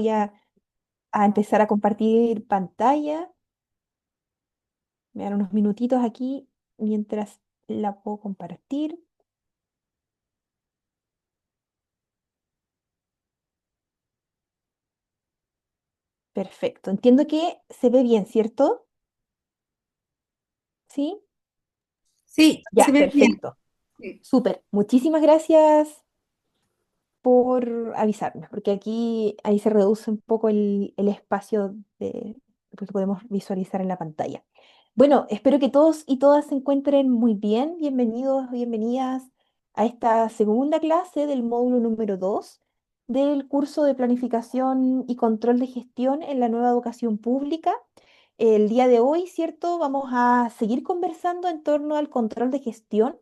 a empezar a compartir pantalla. Me dan unos minutitos aquí mientras la puedo compartir. Perfecto. Entiendo que se ve bien, ¿cierto? ¿Sí? Sí, se Ya, ve bien. perfecto. Sí. Súper. Muchísimas gracias por avisarme, porque aquí ahí se reduce un poco el espacio que podemos visualizar en la pantalla. Bueno, espero que todos y todas se encuentren muy bien. Bienvenidos, bienvenidas a esta segunda clase del módulo número 2 del curso de planificación y control de gestión en la nueva educación pública. El día de hoy, ¿cierto? Vamos a seguir conversando en torno al control de gestión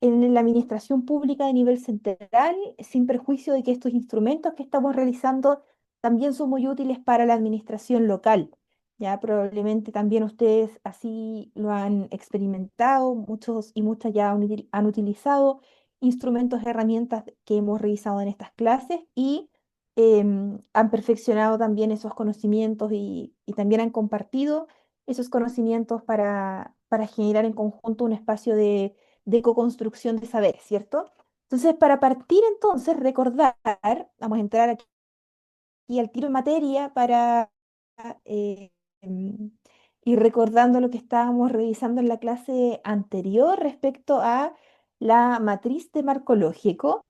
en la administración pública de nivel central, sin perjuicio de que estos instrumentos que estamos realizando también son muy útiles para la administración local. Ya probablemente también ustedes así lo han experimentado, muchos y muchas ya han utilizado instrumentos, herramientas que hemos revisado en estas clases y han perfeccionado también esos conocimientos y también han compartido esos conocimientos para generar en conjunto un espacio de co-construcción de saberes, ¿cierto? Entonces, para partir entonces, recordar, vamos a entrar aquí al tiro en materia para eh, em, ir recordando lo que estábamos revisando en la clase anterior respecto a la matriz de marco lógico.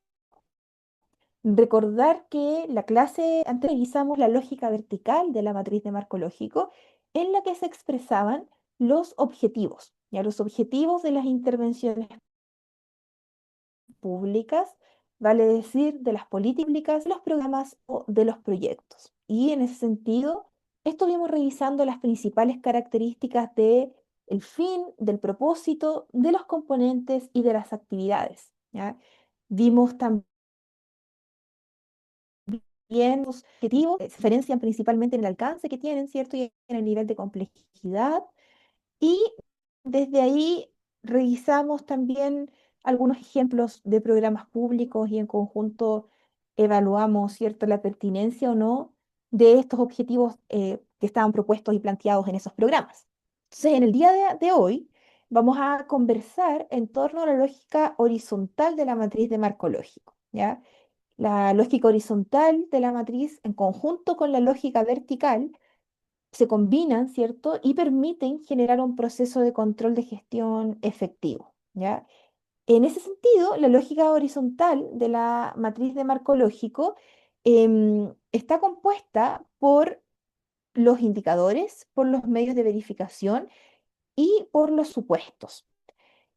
Recordar que la clase antes revisamos la lógica vertical de la matriz de marco lógico, en la que se expresaban los objetivos, ya los objetivos de las intervenciones públicas, vale decir, de las políticas públicas, de los programas o de los proyectos. Y en ese sentido, estuvimos revisando las principales características de el fin, del propósito, de los componentes y de las actividades, ¿ya? Vimos también los objetivos, que se diferencian principalmente en el alcance que tienen, ¿cierto? Y en el nivel de complejidad. Y desde ahí revisamos también algunos ejemplos de programas públicos y en conjunto evaluamos, ¿cierto?, la pertinencia o no de estos objetivos que estaban propuestos y planteados en esos programas. Entonces, en el día de hoy vamos a conversar en torno a la lógica horizontal de la matriz de marco lógico, ¿ya? La lógica horizontal de la matriz en conjunto con la lógica vertical se combinan, ¿cierto? Y permiten generar un proceso de control de gestión efectivo, ¿ya? En ese sentido, la lógica horizontal de la matriz de marco lógico está compuesta por los indicadores, por los medios de verificación y por los supuestos.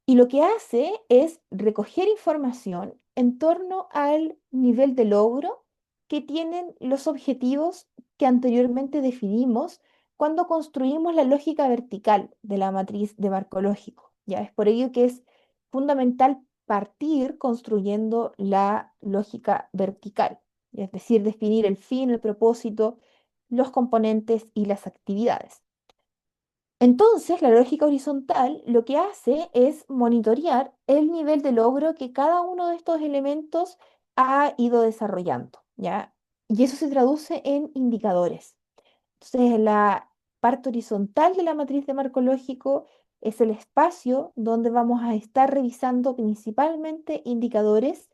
Y lo que hace es recoger información en torno al nivel de logro que tienen los objetivos que anteriormente definimos cuando construimos la lógica vertical de la matriz de marco lógico. Ya es por ello que es fundamental partir construyendo la lógica vertical, es decir, definir el fin, el propósito, los componentes y las actividades. Entonces, la lógica horizontal lo que hace es monitorear el nivel de logro que cada uno de estos elementos ha ido desarrollando, ¿ya? Y eso se traduce en indicadores. Entonces, la parte horizontal de la matriz de marco lógico es el espacio donde vamos a estar revisando principalmente indicadores,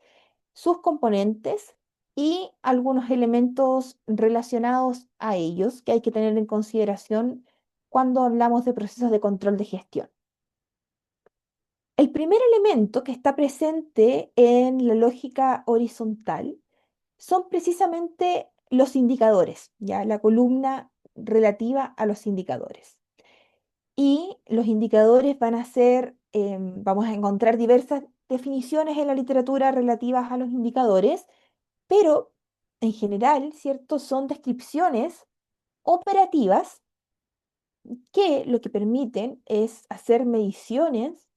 sus componentes y algunos elementos relacionados a ellos que hay que tener en consideración cuando hablamos de procesos de control de gestión. El primer elemento que está presente en la lógica horizontal son precisamente los indicadores, ya la columna relativa a los indicadores. Y los indicadores van a ser, vamos a encontrar diversas definiciones en la literatura relativas a los indicadores, pero en general, ¿cierto? Son descripciones operativas que lo que permiten es hacer mediciones,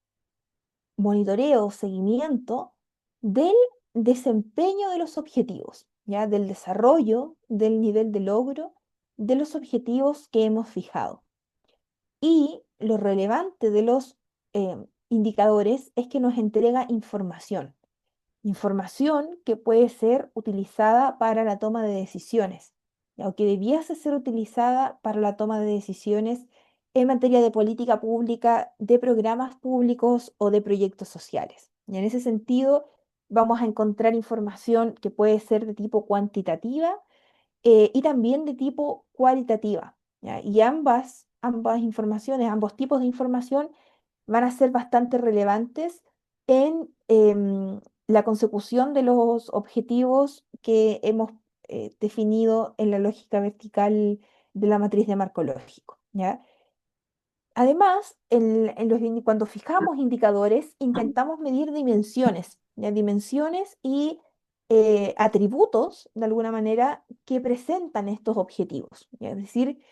monitoreo, seguimiento del desempeño de los objetivos, ¿ya? Del desarrollo, del nivel de logro de los objetivos que hemos fijado. Y lo relevante de los indicadores es que nos entrega información, información que puede ser utilizada para la toma de decisiones. ¿ya? O que debiese ser utilizada para la toma de decisiones en materia de política pública, de programas públicos o de proyectos sociales. Y en ese sentido, vamos a encontrar información que puede ser de tipo cuantitativa y también de tipo cualitativa, ¿ya? Y ambas informaciones, ambos tipos de información van a ser bastante relevantes en la consecución de los objetivos que hemos definido en la lógica vertical de la matriz de marco lógico, ¿ya? Además, cuando fijamos indicadores, intentamos medir dimensiones, ¿ya? Dimensiones y atributos, de alguna manera, que presentan estos objetivos, ¿ya? Es decir,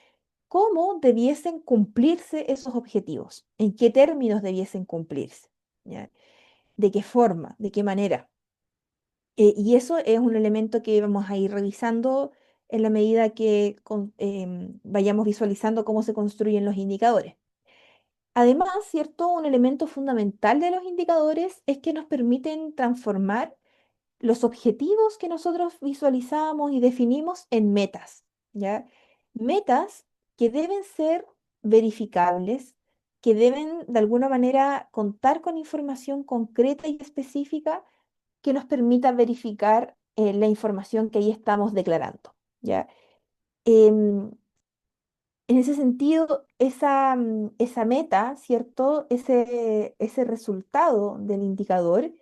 cómo debiesen cumplirse esos objetivos, en qué términos debiesen cumplirse, ¿ya? De qué forma, de qué manera. Y eso es un elemento que vamos a ir revisando en la medida que vayamos visualizando cómo se construyen los indicadores. Además, ¿cierto? Un elemento fundamental de los indicadores es que nos permiten transformar los objetivos que nosotros visualizamos y definimos en metas, ¿ya? Metas que deben ser verificables, que deben de alguna manera contar con información concreta y específica que nos permita verificar la información que ahí estamos declarando, ¿ya? Em, en ese sentido, esa meta, ¿cierto? Ese resultado del indicador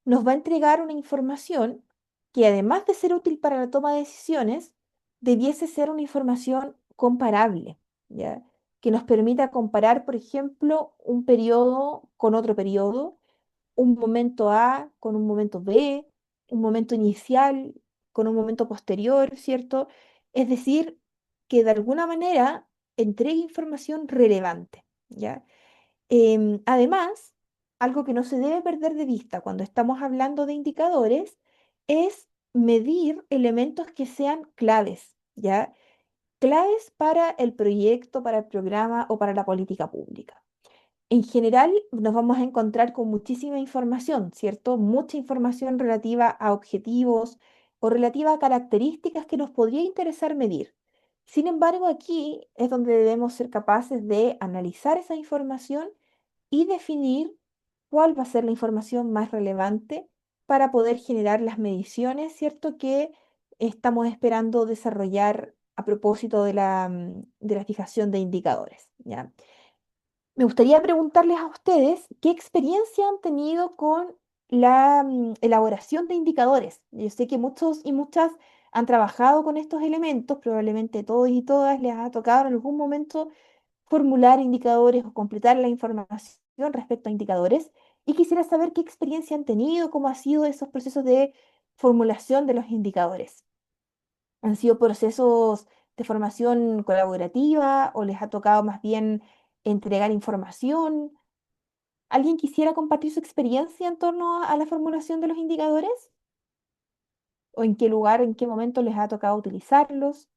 nos va a entregar una información que además de ser útil para la toma de decisiones, debiese ser una información comparable, ¿ya? Que nos permita comparar, por ejemplo, un periodo con otro periodo, un momento A con un momento B, un momento inicial con un momento posterior, ¿cierto? Es decir, que de alguna manera entregue información relevante, ¿ya? Además, algo que no se debe perder de vista cuando estamos hablando de indicadores es medir elementos que sean claves, ¿ya? Claves para el proyecto, para el programa o para la política pública. En general, nos vamos a encontrar con muchísima información, ¿cierto? Mucha información relativa a objetivos o relativa a características que nos podría interesar medir. Sin embargo, aquí es donde debemos ser capaces de analizar esa información y definir cuál va a ser la información más relevante para poder generar las mediciones, ¿cierto? Que estamos esperando desarrollar a propósito de la fijación de indicadores, ¿ya? Me gustaría preguntarles a ustedes qué experiencia han tenido con la elaboración de indicadores. Yo sé que muchos y muchas han trabajado con estos elementos, probablemente todos y todas les ha tocado en algún momento formular indicadores o completar la información respecto a indicadores. Y quisiera saber qué experiencia han tenido, cómo han sido esos procesos de formulación de los indicadores. ¿Han sido procesos de formación colaborativa o les ha tocado más bien entregar información? ¿Alguien quisiera compartir su experiencia en torno a la formulación de los indicadores? ¿O en qué lugar, en qué momento les ha tocado utilizarlos?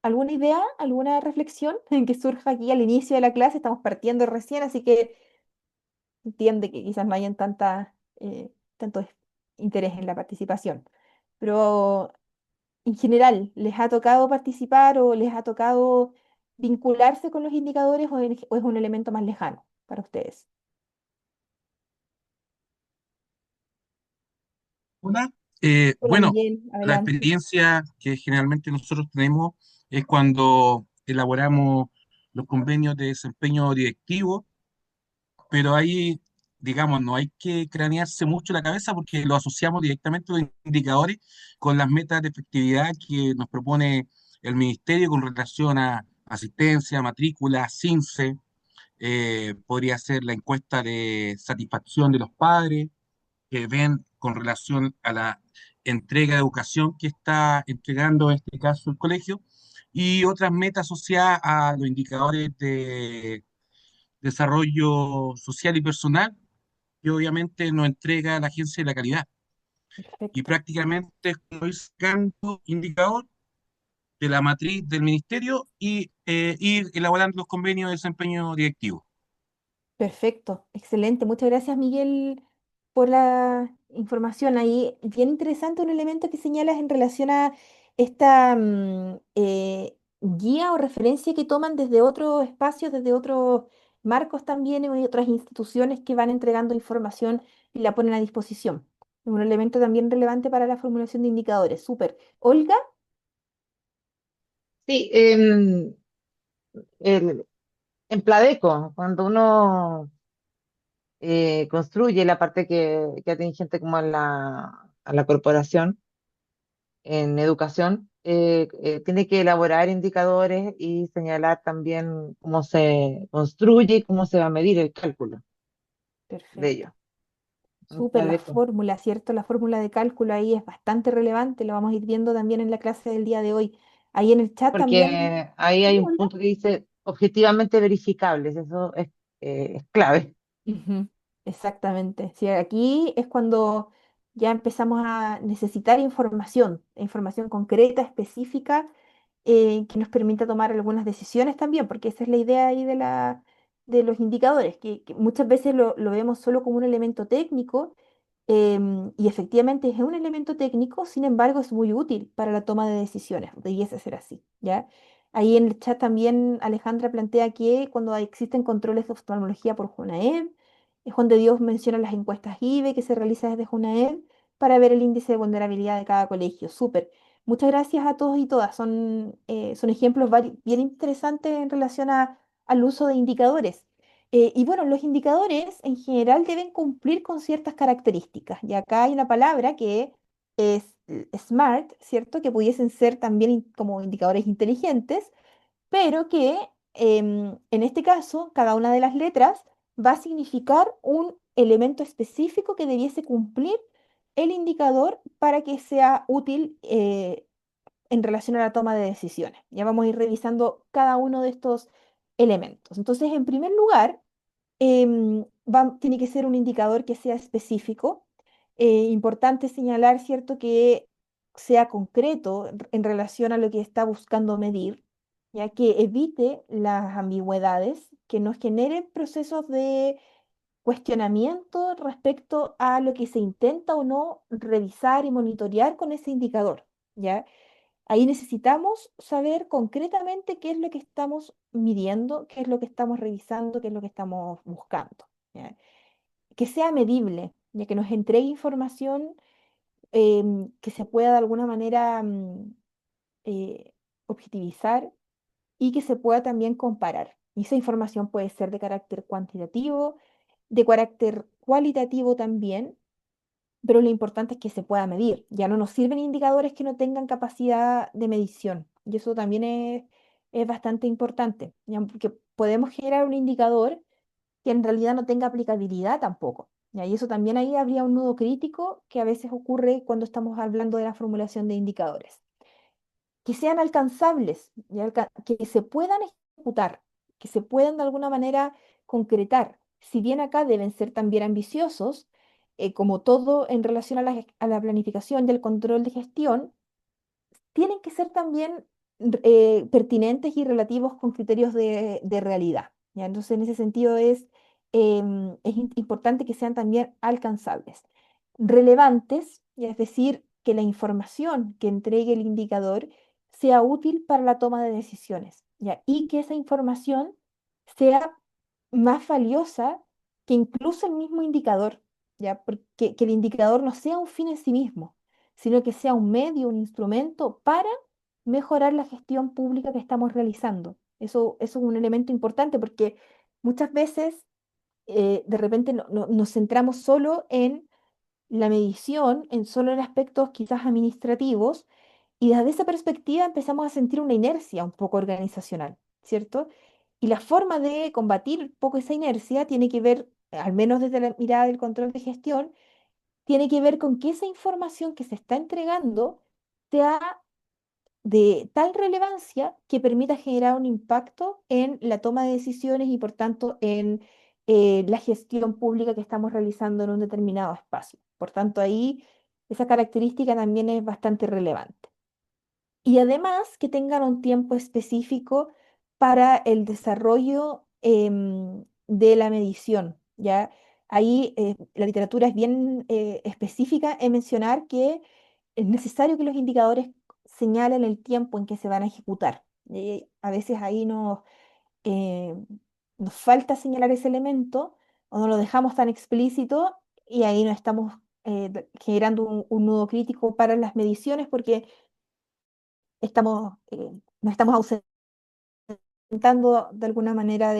¿Alguna idea, alguna reflexión en que surja aquí al inicio de la clase? Estamos partiendo recién, así que entiende que quizás no hayan tanto interés en la participación. Pero en general, ¿les ha tocado participar o les ha tocado vincularse con los indicadores o es un elemento más lejano para ustedes? Hola. Hola Bueno, Miguel, la adelante. experiencia que generalmente nosotros tenemos es cuando elaboramos los convenios de desempeño directivo, pero ahí, digamos, no hay que cranearse mucho la cabeza porque lo asociamos directamente los indicadores con las metas de efectividad que nos propone el ministerio con relación a asistencia, matrícula, CINCE, podría ser la encuesta de satisfacción de los padres que ven con relación a la entrega de educación que está entregando en este caso el colegio y otras metas asociadas a los indicadores de desarrollo social y personal que obviamente nos entrega la Agencia de la Calidad. Y Perfecto. prácticamente es como ir sacando indicador de la matriz del ministerio y ir elaborando los convenios de desempeño directivo. Perfecto, excelente. Muchas gracias, Miguel, por la información ahí bien interesante, un elemento que señalas en relación a esta guía o referencia que toman desde otros espacios, desde otros marcos también y otras instituciones que van entregando información y la ponen a disposición. Un elemento también relevante para la formulación de indicadores. Súper. Olga, Sí, en Pladeco, cuando uno construye la parte que atingente como a la corporación en educación, tiene que elaborar indicadores y señalar también cómo se construye y cómo se va a medir el cálculo de ello. perfecto. En Súper, la Pladeco. fórmula, ¿cierto? La fórmula de cálculo ahí es bastante relevante, lo vamos a ir viendo también en la clase del día de hoy. Ahí en el chat también. Porque ahí Sí, hay un Olga. punto que dice objetivamente verificables, eso es clave. Ujú, exactamente. Sí, aquí es cuando ya empezamos a necesitar información, información concreta, específica, que nos permita tomar algunas decisiones también, porque esa es la idea ahí de los indicadores, que muchas veces lo vemos solo como un elemento técnico, y efectivamente es un elemento técnico, sin embargo es muy útil para la toma de decisiones, debiese ser así, ¿ya? Ahí en el chat también Alejandra plantea que cuando existen controles de oftalmología por Junaed, Juan de Dios menciona las encuestas IBE que se realizan desde Junaed para ver el índice de vulnerabilidad de cada colegio. Súper. Muchas gracias a todos y todas. Son ejemplos bien interesantes en relación al uso de indicadores. Y bueno, los indicadores en general deben cumplir con ciertas características. Y acá hay una palabra que es SMART, ¿cierto? Que pudiesen ser también como indicadores inteligentes, pero que en este caso, cada una de las letras va a significar un elemento específico que debiese cumplir el indicador para que sea útil en relación a la toma de decisiones. Ya vamos a ir revisando cada uno de estos elementos. Entonces, en primer lugar, tiene que ser un indicador que sea específico. Importante señalar, ¿cierto?, que sea concreto en relación a lo que está buscando medir, ya que evite las ambigüedades, que nos generen procesos de cuestionamiento respecto a lo que se intenta o no revisar y monitorear con ese indicador, ¿ya? Ahí necesitamos saber concretamente qué es lo que estamos midiendo, qué es lo que estamos revisando, qué es lo que estamos buscando, ¿ya? Que sea medible, ya que nos entregue información que se pueda de alguna manera eh, objetivizar y que se pueda también comparar. Y esa información puede ser de carácter cuantitativo, de carácter cualitativo también, pero lo importante es que se pueda medir. Ya no nos sirven indicadores que no tengan capacidad de medición. Y eso también es bastante importante, ¿ya? Porque podemos generar un indicador que en realidad no tenga aplicabilidad tampoco, ¿ya? Y eso también ahí habría un nudo crítico que a veces ocurre cuando estamos hablando de la formulación de indicadores que sean alcanzables, que se puedan ejecutar, que se puedan de alguna manera concretar. Si bien acá deben ser también ambiciosos, como todo en relación a a la planificación y al control de gestión, tienen que ser también pertinentes y relativos con criterios de realidad, ¿ya? Entonces, en ese sentido es importante que sean también alcanzables, relevantes, es decir, que la información que entregue el indicador sea útil para la toma de decisiones, ¿ya? Y que esa información sea más valiosa que incluso el mismo indicador, ¿ya? Porque que el indicador no sea un fin en sí mismo, sino que sea un medio, un instrumento para mejorar la gestión pública que estamos realizando. Eso es un elemento importante porque muchas veces de repente nos centramos solo en la medición, solo en aspectos quizás administrativos, y desde esa perspectiva empezamos a sentir una inercia un poco organizacional, ¿cierto? Y la forma de combatir un poco esa inercia tiene que ver, al menos desde la mirada del control de gestión, tiene que ver con que esa información que se está entregando sea de tal relevancia que permita generar un impacto en la toma de decisiones y por tanto en la gestión pública que estamos realizando en un determinado espacio. Por tanto, ahí esa característica también es bastante relevante. Y además que tengan un tiempo específico para el desarrollo de la medición, ¿ya? Ahí la literatura es bien específica en mencionar que es necesario que los indicadores señalen el tiempo en que se van a ejecutar. A veces ahí eh, nos falta señalar ese elemento o no lo dejamos tan explícito y ahí no estamos generando un nudo crítico para las mediciones porque nos estamos ausentando de alguna manera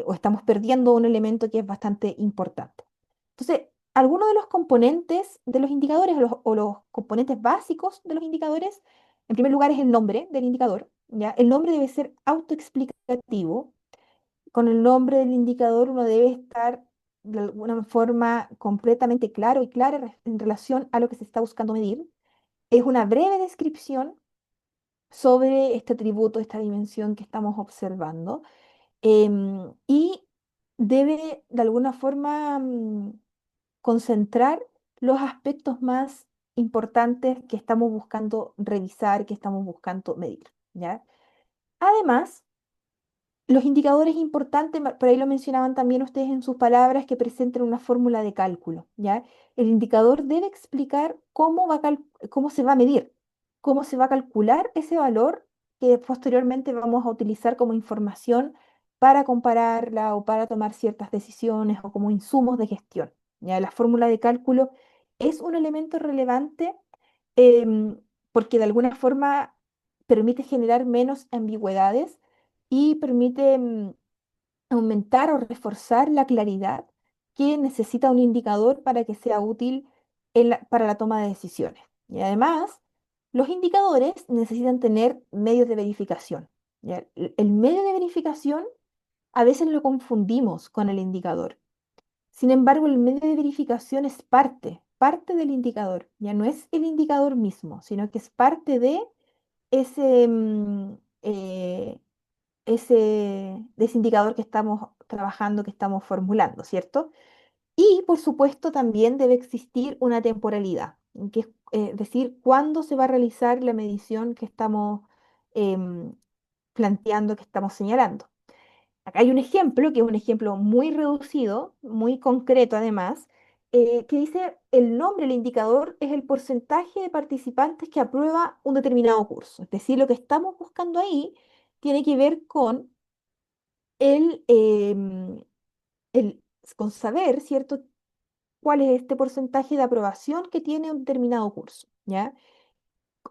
o estamos perdiendo un elemento que es bastante importante. Entonces, algunos de los componentes de los indicadores o los componentes básicos de los indicadores, en primer lugar es el nombre del indicador, ¿ya? El nombre debe ser autoexplicativo. Con el nombre del indicador uno debe estar de alguna forma completamente claro y clara en relación a lo que se está buscando medir. Es una breve descripción sobre este atributo, esta dimensión que estamos observando. Y debe de alguna forma concentrar los aspectos más importantes que estamos buscando revisar, que estamos buscando medir, ¿ya? Además, los indicadores importantes, por ahí lo mencionaban también ustedes en sus palabras, que presenten una fórmula de cálculo, ¿ya? El indicador debe explicar cómo se va a medir, cómo se va a calcular ese valor que posteriormente vamos a utilizar como información para compararla o para tomar ciertas decisiones o como insumos de gestión, ¿ya? La fórmula de cálculo es un elemento relevante em, porque de alguna forma permite generar menos ambigüedades y permite aumentar o reforzar la claridad que necesita un indicador para que sea útil para la toma de decisiones. Y además, los indicadores necesitan tener medios de verificación. ¿Ya? El medio de verificación a veces lo confundimos con el indicador. Sin embargo, el medio de verificación es parte del indicador. Ya no es el indicador mismo, sino que es parte de ese, de ese indicador que estamos trabajando, que estamos formulando, ¿cierto? Y por supuesto también debe existir una temporalidad, que es decir, cuándo se va a realizar la medición que estamos em, planteando, que estamos señalando. Acá hay un ejemplo, que es un ejemplo muy reducido, muy concreto además, que dice el nombre del indicador es el porcentaje de participantes que aprueba un determinado curso. Es decir, lo que estamos buscando ahí tiene que ver con el, el, con saber, ¿cierto?, cuál es este porcentaje de aprobación que tiene un determinado curso, ¿ya?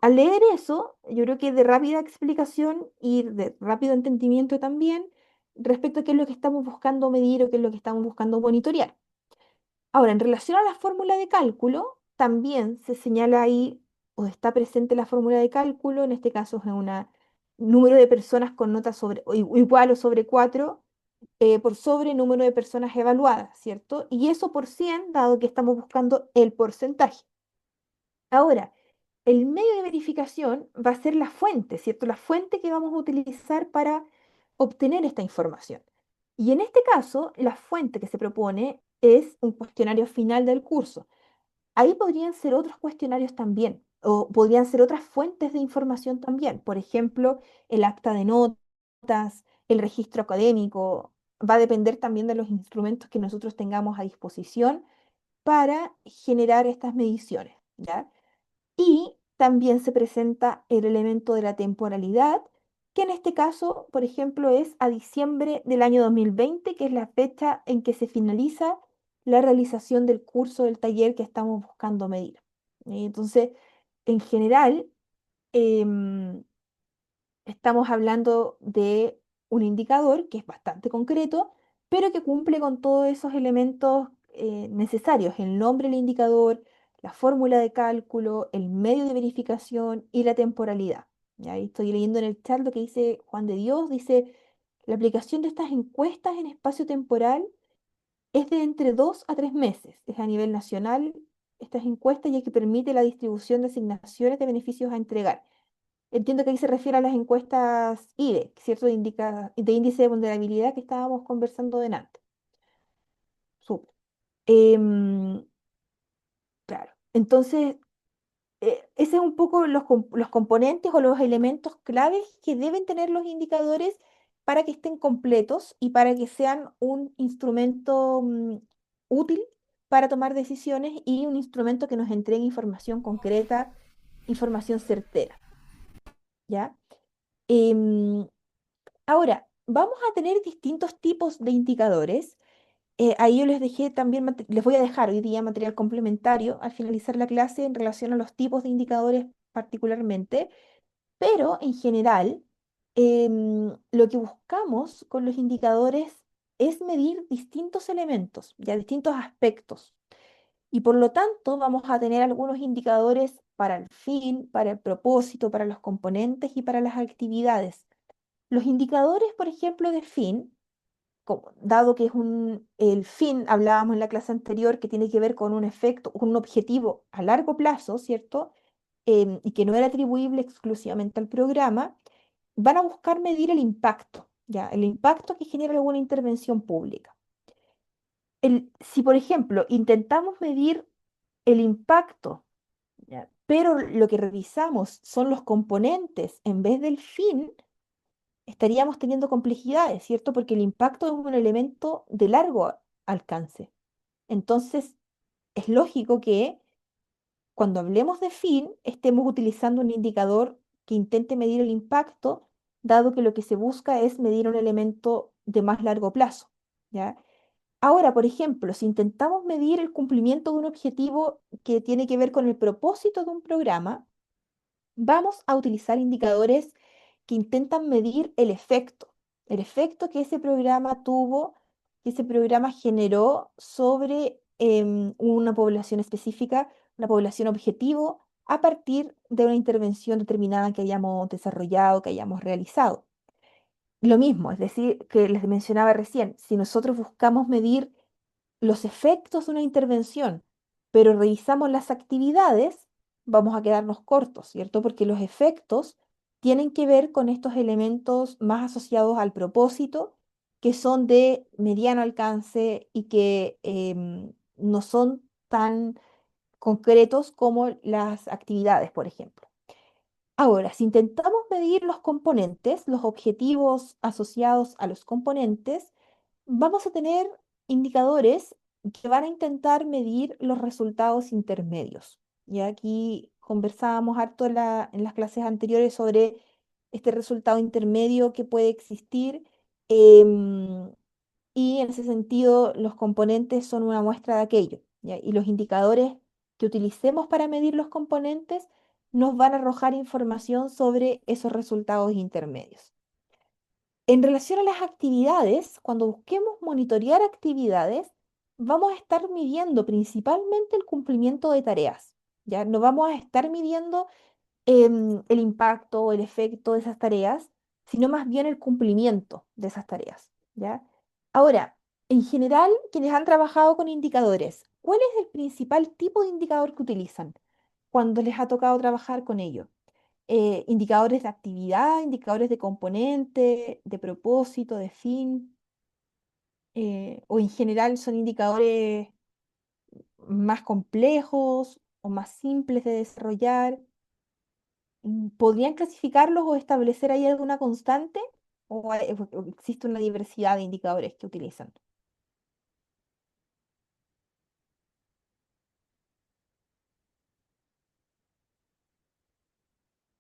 Al leer eso, yo creo que de rápida explicación y de rápido entendimiento también respecto a qué es lo que estamos buscando medir o qué es lo que estamos buscando monitorear. Ahora, en relación a la fórmula de cálculo, también se señala ahí, o está presente la fórmula de cálculo, en este caso es un número de personas con nota igual o sobre 4 por sobre número de personas evaluadas, ¿cierto? Y eso por 100, dado que estamos buscando el porcentaje. Ahora, el medio de verificación va a ser la fuente, ¿cierto? La fuente que vamos a utilizar para obtener esta información. Y en este caso, la fuente que se propone es un cuestionario final del curso. Ahí podrían ser otros cuestionarios también, o podrían ser otras fuentes de información también. Por ejemplo, el acta de notas, el registro académico. Va a depender también de los instrumentos que nosotros tengamos a disposición para generar estas mediciones, ¿ya? Y también se presenta el elemento de la temporalidad, que en este caso, por ejemplo, es a diciembre del año 2020, que es la fecha en que se finaliza la realización del curso del taller que estamos buscando medir. Entonces, en general, em, estamos hablando de un indicador que es bastante concreto, pero que cumple con todos esos elementos necesarios, el nombre del indicador, la fórmula de cálculo, el medio de verificación y la temporalidad. Y ahí estoy leyendo en el chat lo que dice Juan de Dios, dice, la aplicación de estas encuestas en espacio temporal es de entre 2 a 3 meses, es a nivel nacional estas encuestas ya que permite la distribución de asignaciones de beneficios a entregar. Entiendo que ahí se refiere a las encuestas IDEC, ¿cierto? De índice de vulnerabilidad que estábamos conversando delante. Súper. Em, claro. Entonces, ese es un poco los componentes o los elementos claves que deben tener los indicadores para que estén completos y para que sean un instrumento útil para tomar decisiones y un instrumento que nos entregue información concreta, información certera, ¿ya? Em, Ahora, vamos a tener distintos tipos de indicadores. Ahí yo les dejé también, les voy a dejar hoy día material complementario al finalizar la clase en relación a los tipos de indicadores particularmente, pero en general, lo que buscamos con los indicadores es medir distintos elementos, ya distintos aspectos. Y por lo tanto, vamos a tener algunos indicadores para el fin, para el propósito, para los componentes y para las actividades. Los indicadores, por ejemplo, de fin, dado que es el fin, hablábamos en la clase anterior, que tiene que ver con un efecto, con un objetivo a largo plazo, ¿cierto? Y que no era atribuible exclusivamente al programa, van a buscar medir el impacto, ¿ya? El impacto que genera alguna intervención pública. Si, por ejemplo, intentamos medir el impacto, ¿ya? Pero lo que revisamos son los componentes en vez del fin, estaríamos teniendo complejidades, ¿cierto? Porque el impacto es un elemento de largo alcance. Entonces, es lógico que cuando hablemos de fin, estemos utilizando un indicador que intente medir el impacto, dado que lo que se busca es medir un elemento de más largo plazo, ¿ya? Ahora, por ejemplo, si intentamos medir el cumplimiento de un objetivo que tiene que ver con el propósito de un programa, vamos a utilizar indicadores que intentan medir el efecto que ese programa tuvo, que ese programa generó sobre una población específica, una población objetivo, a partir de una intervención determinada que hayamos desarrollado, que hayamos realizado. Lo mismo, es decir, que les mencionaba recién, si nosotros buscamos medir los efectos de una intervención, pero revisamos las actividades, vamos a quedarnos cortos, ¿cierto? Porque los efectos tienen que ver con estos elementos más asociados al propósito, que son de mediano alcance y que no son tan concretos como las actividades, por ejemplo. Ahora, si intentamos medir los componentes, los objetivos asociados a los componentes, vamos a tener indicadores que van a intentar medir los resultados intermedios. Y aquí conversábamos harto en las clases anteriores sobre este resultado intermedio que puede existir. em, y en ese sentido, los componentes son una muestra de aquello, ¿ya? Y los indicadores que utilicemos para medir los componentes nos van a arrojar información sobre esos resultados intermedios. En relación a las actividades, cuando busquemos monitorear actividades, vamos a estar midiendo principalmente el cumplimiento de tareas. Ya no vamos a estar midiendo el impacto o el efecto de esas tareas, sino más bien el cumplimiento de esas tareas, ¿ya? Ahora, en general, quienes han trabajado con indicadores, ¿cuál es el principal tipo de indicador que utilizan cuando les ha tocado trabajar con ello? Indicadores de actividad, indicadores de componente, de propósito, de fin, o en general son indicadores más complejos o más simples de desarrollar. ¿Podrían clasificarlos o establecer ahí alguna constante? ¿O existe una diversidad de indicadores que utilizan?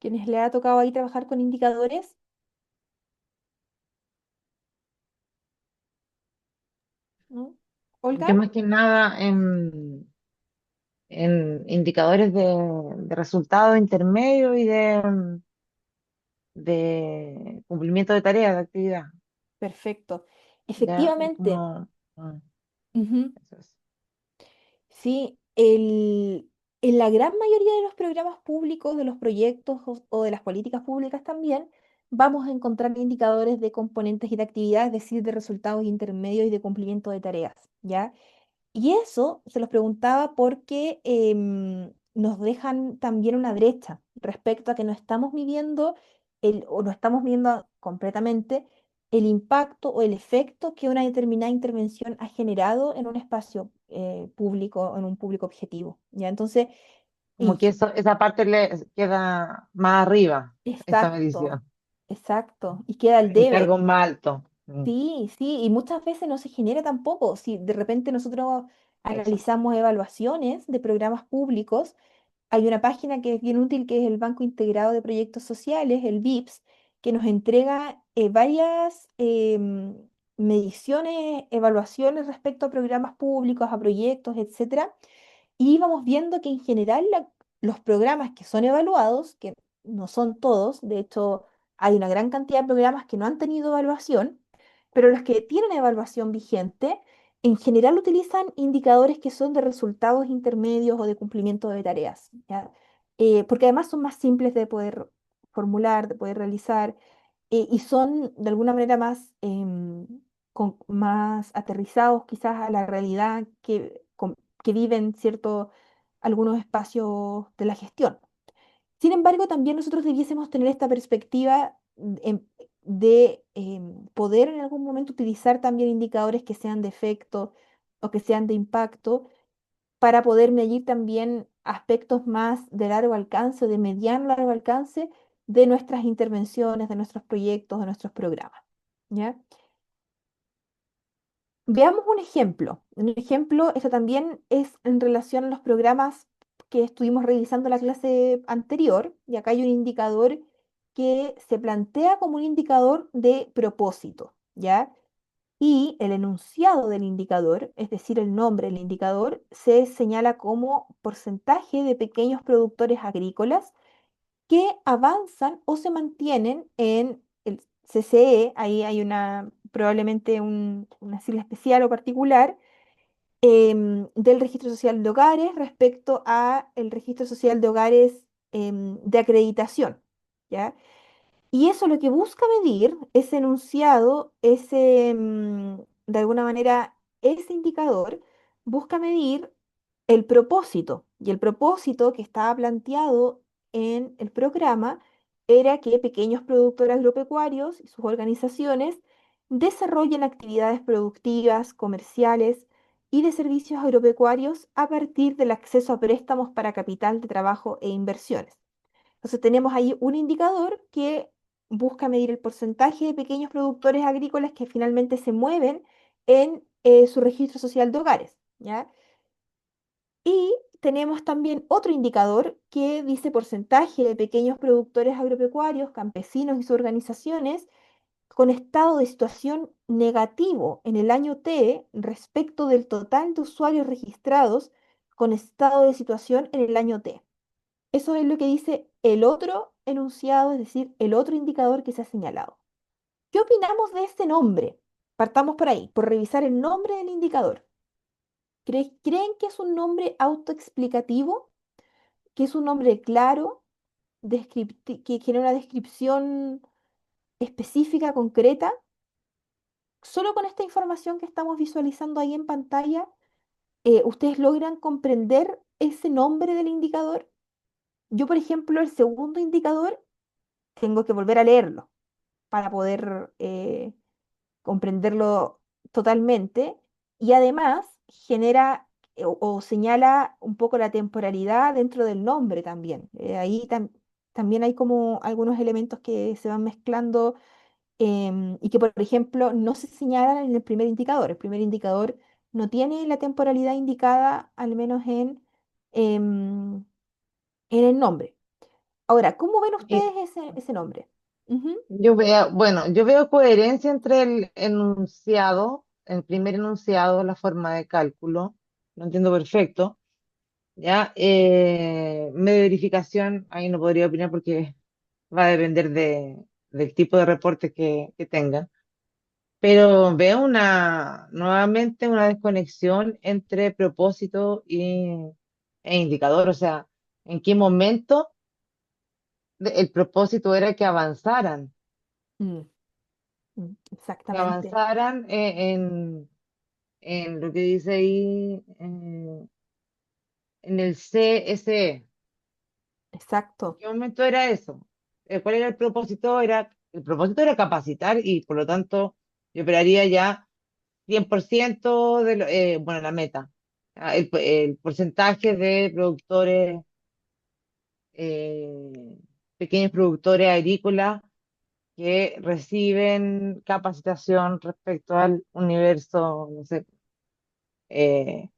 ¿Quienes le ha tocado ahí trabajar con indicadores? ¿No? Yo ¿Olga? más que nada en indicadores de resultado intermedio y de cumplimiento de tareas, de actividad. Perfecto. Ya, Efectivamente. como, ah, Ujú. eso es. Sí, en la gran mayoría de los programas públicos, de los proyectos o de las políticas públicas también, vamos a encontrar indicadores de componentes y de actividades, es decir, de resultados intermedios y de cumplimiento de tareas, ¿ya? Y eso se los preguntaba porque nos dejan también una brecha respecto a que no estamos midiendo o no estamos viendo completamente el impacto o el efecto que una determinada intervención ha generado en un espacio público, en un público objetivo. ¿Ya? Entonces, Como que eso, esa parte le queda más arriba, esa exacto, medición. exacto, y queda el en debe. cargos más altos. Sí, sí, y muchas veces no se genera tampoco. Si de repente nosotros Eso. analizamos evaluaciones de programas públicos, hay una página que es bien útil, que es el Banco Integrado de Proyectos Sociales, el BIPS, que nos entrega varias mediciones, evaluaciones respecto a programas públicos, a proyectos, etcétera. Y vamos viendo que en general los programas que son evaluados, que no son todos, de hecho hay una gran cantidad de programas que no han tenido evaluación, pero los que tienen evaluación vigente, en general utilizan indicadores que son de resultados intermedios o de cumplimiento de tareas, ¿ya? Porque además son más simples de poder formular, de poder realizar, y son de alguna manera más, más aterrizados quizás a la realidad que viven algunos espacios de la gestión. Sin embargo, también nosotros debiésemos tener esta perspectiva de poder en algún momento utilizar también indicadores que sean de efecto o que sean de impacto para poder medir también aspectos más de largo alcance o de mediano largo alcance de nuestras intervenciones, de nuestros proyectos, de nuestros programas. ¿Ya? Veamos un ejemplo. Un ejemplo, esto también es en relación a los programas que estuvimos revisando en la clase anterior, y acá hay un indicador que se plantea como un indicador de propósito, ¿ya? Y el enunciado del indicador, es decir, el nombre del indicador, se señala como porcentaje de pequeños productores agrícolas que avanzan o se mantienen en el CCE. Ahí hay probablemente una sigla especial o particular, del registro social de hogares respecto a el registro social de hogares, de acreditación, ¿ya? Y eso lo que busca medir, ese enunciado, de alguna manera, ese indicador, busca medir el propósito. Y el propósito que estaba planteado en el programa era que pequeños productores agropecuarios y sus organizaciones desarrollen actividades productivas, comerciales y de servicios agropecuarios a partir del acceso a préstamos para capital de trabajo e inversiones. Entonces tenemos ahí un indicador que busca medir el porcentaje de pequeños productores agrícolas que finalmente se mueven en su registro social de hogares, ¿ya? Y tenemos también otro indicador que dice porcentaje de pequeños productores agropecuarios, campesinos y sus organizaciones con estado de situación negativo en el año T respecto del total de usuarios registrados con estado de situación en el año T. Eso es lo que dice el otro enunciado, es decir, el otro indicador que se ha señalado. ¿Qué opinamos de este nombre? Partamos por ahí, por revisar el nombre del indicador. ¿Creen que es un nombre autoexplicativo? ¿Que es un nombre claro, que genera una descripción específica, concreta? Solo con esta información que estamos visualizando ahí en pantalla, ¿ustedes logran comprender ese nombre del indicador? Yo, por ejemplo, el segundo indicador, tengo que volver a leerlo para poder comprenderlo totalmente, y además genera, o señala un poco la temporalidad dentro del nombre también. También hay como algunos elementos que se van mezclando, y que, por ejemplo, no se señalan en el primer indicador. El primer indicador no tiene la temporalidad indicada, al menos em, en el nombre. Ahora, ¿cómo ven Y ustedes ese nombre? Ujú. yo veo coherencia entre el enunciado, el primer enunciado, la forma de cálculo, lo entiendo perfecto, ¿ya? Medio de verificación, ahí no podría opinar porque va a depender del tipo de reporte que tengan. Pero veo nuevamente una desconexión entre propósito e indicador. O sea, ¿en qué momento el propósito era Mm, que exactamente, avanzaran en lo que dice ahí, en el CSE? ¿En exacto. qué momento era eso? ¿Cuál era el propósito? El propósito era capacitar y por lo tanto yo operaría ya 100% bueno, la meta, el porcentaje de eh, pequeños productores agrícolas que reciben capacitación respecto al universo, no sé, eh,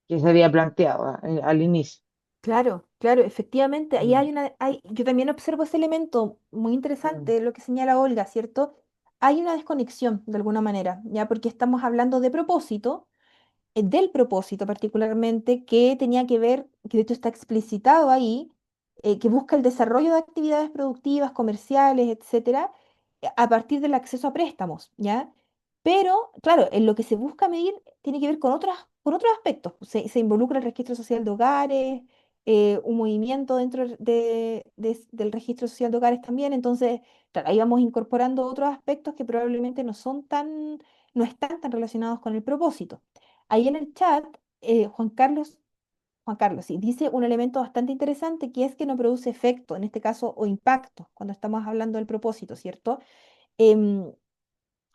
que se había planteado al inicio. Claro, claro, efectivamente, ahí Mm, hay yo también observo ese elemento muy mm, interesante, lo que señala Olga, ¿cierto? Hay una desconexión de alguna manera, ¿ya? Porque estamos hablando de propósito, del propósito particularmente, que tenía que ver, que de hecho está explicitado ahí, que busca el desarrollo de actividades productivas, comerciales, etcétera, a partir del acceso a préstamos, ¿ya? Pero, claro, en lo que se busca medir tiene que ver con otros aspectos. Se involucra el registro social de hogares, un movimiento dentro del registro social de hogares también. Entonces, claro, ahí vamos incorporando otros aspectos que probablemente no están tan relacionados con el propósito. Ahí en el chat, Juan Carlos, sí, dice un elemento bastante interesante que es que no produce efecto, en este caso, o impacto, cuando estamos hablando del propósito, ¿cierto? Em,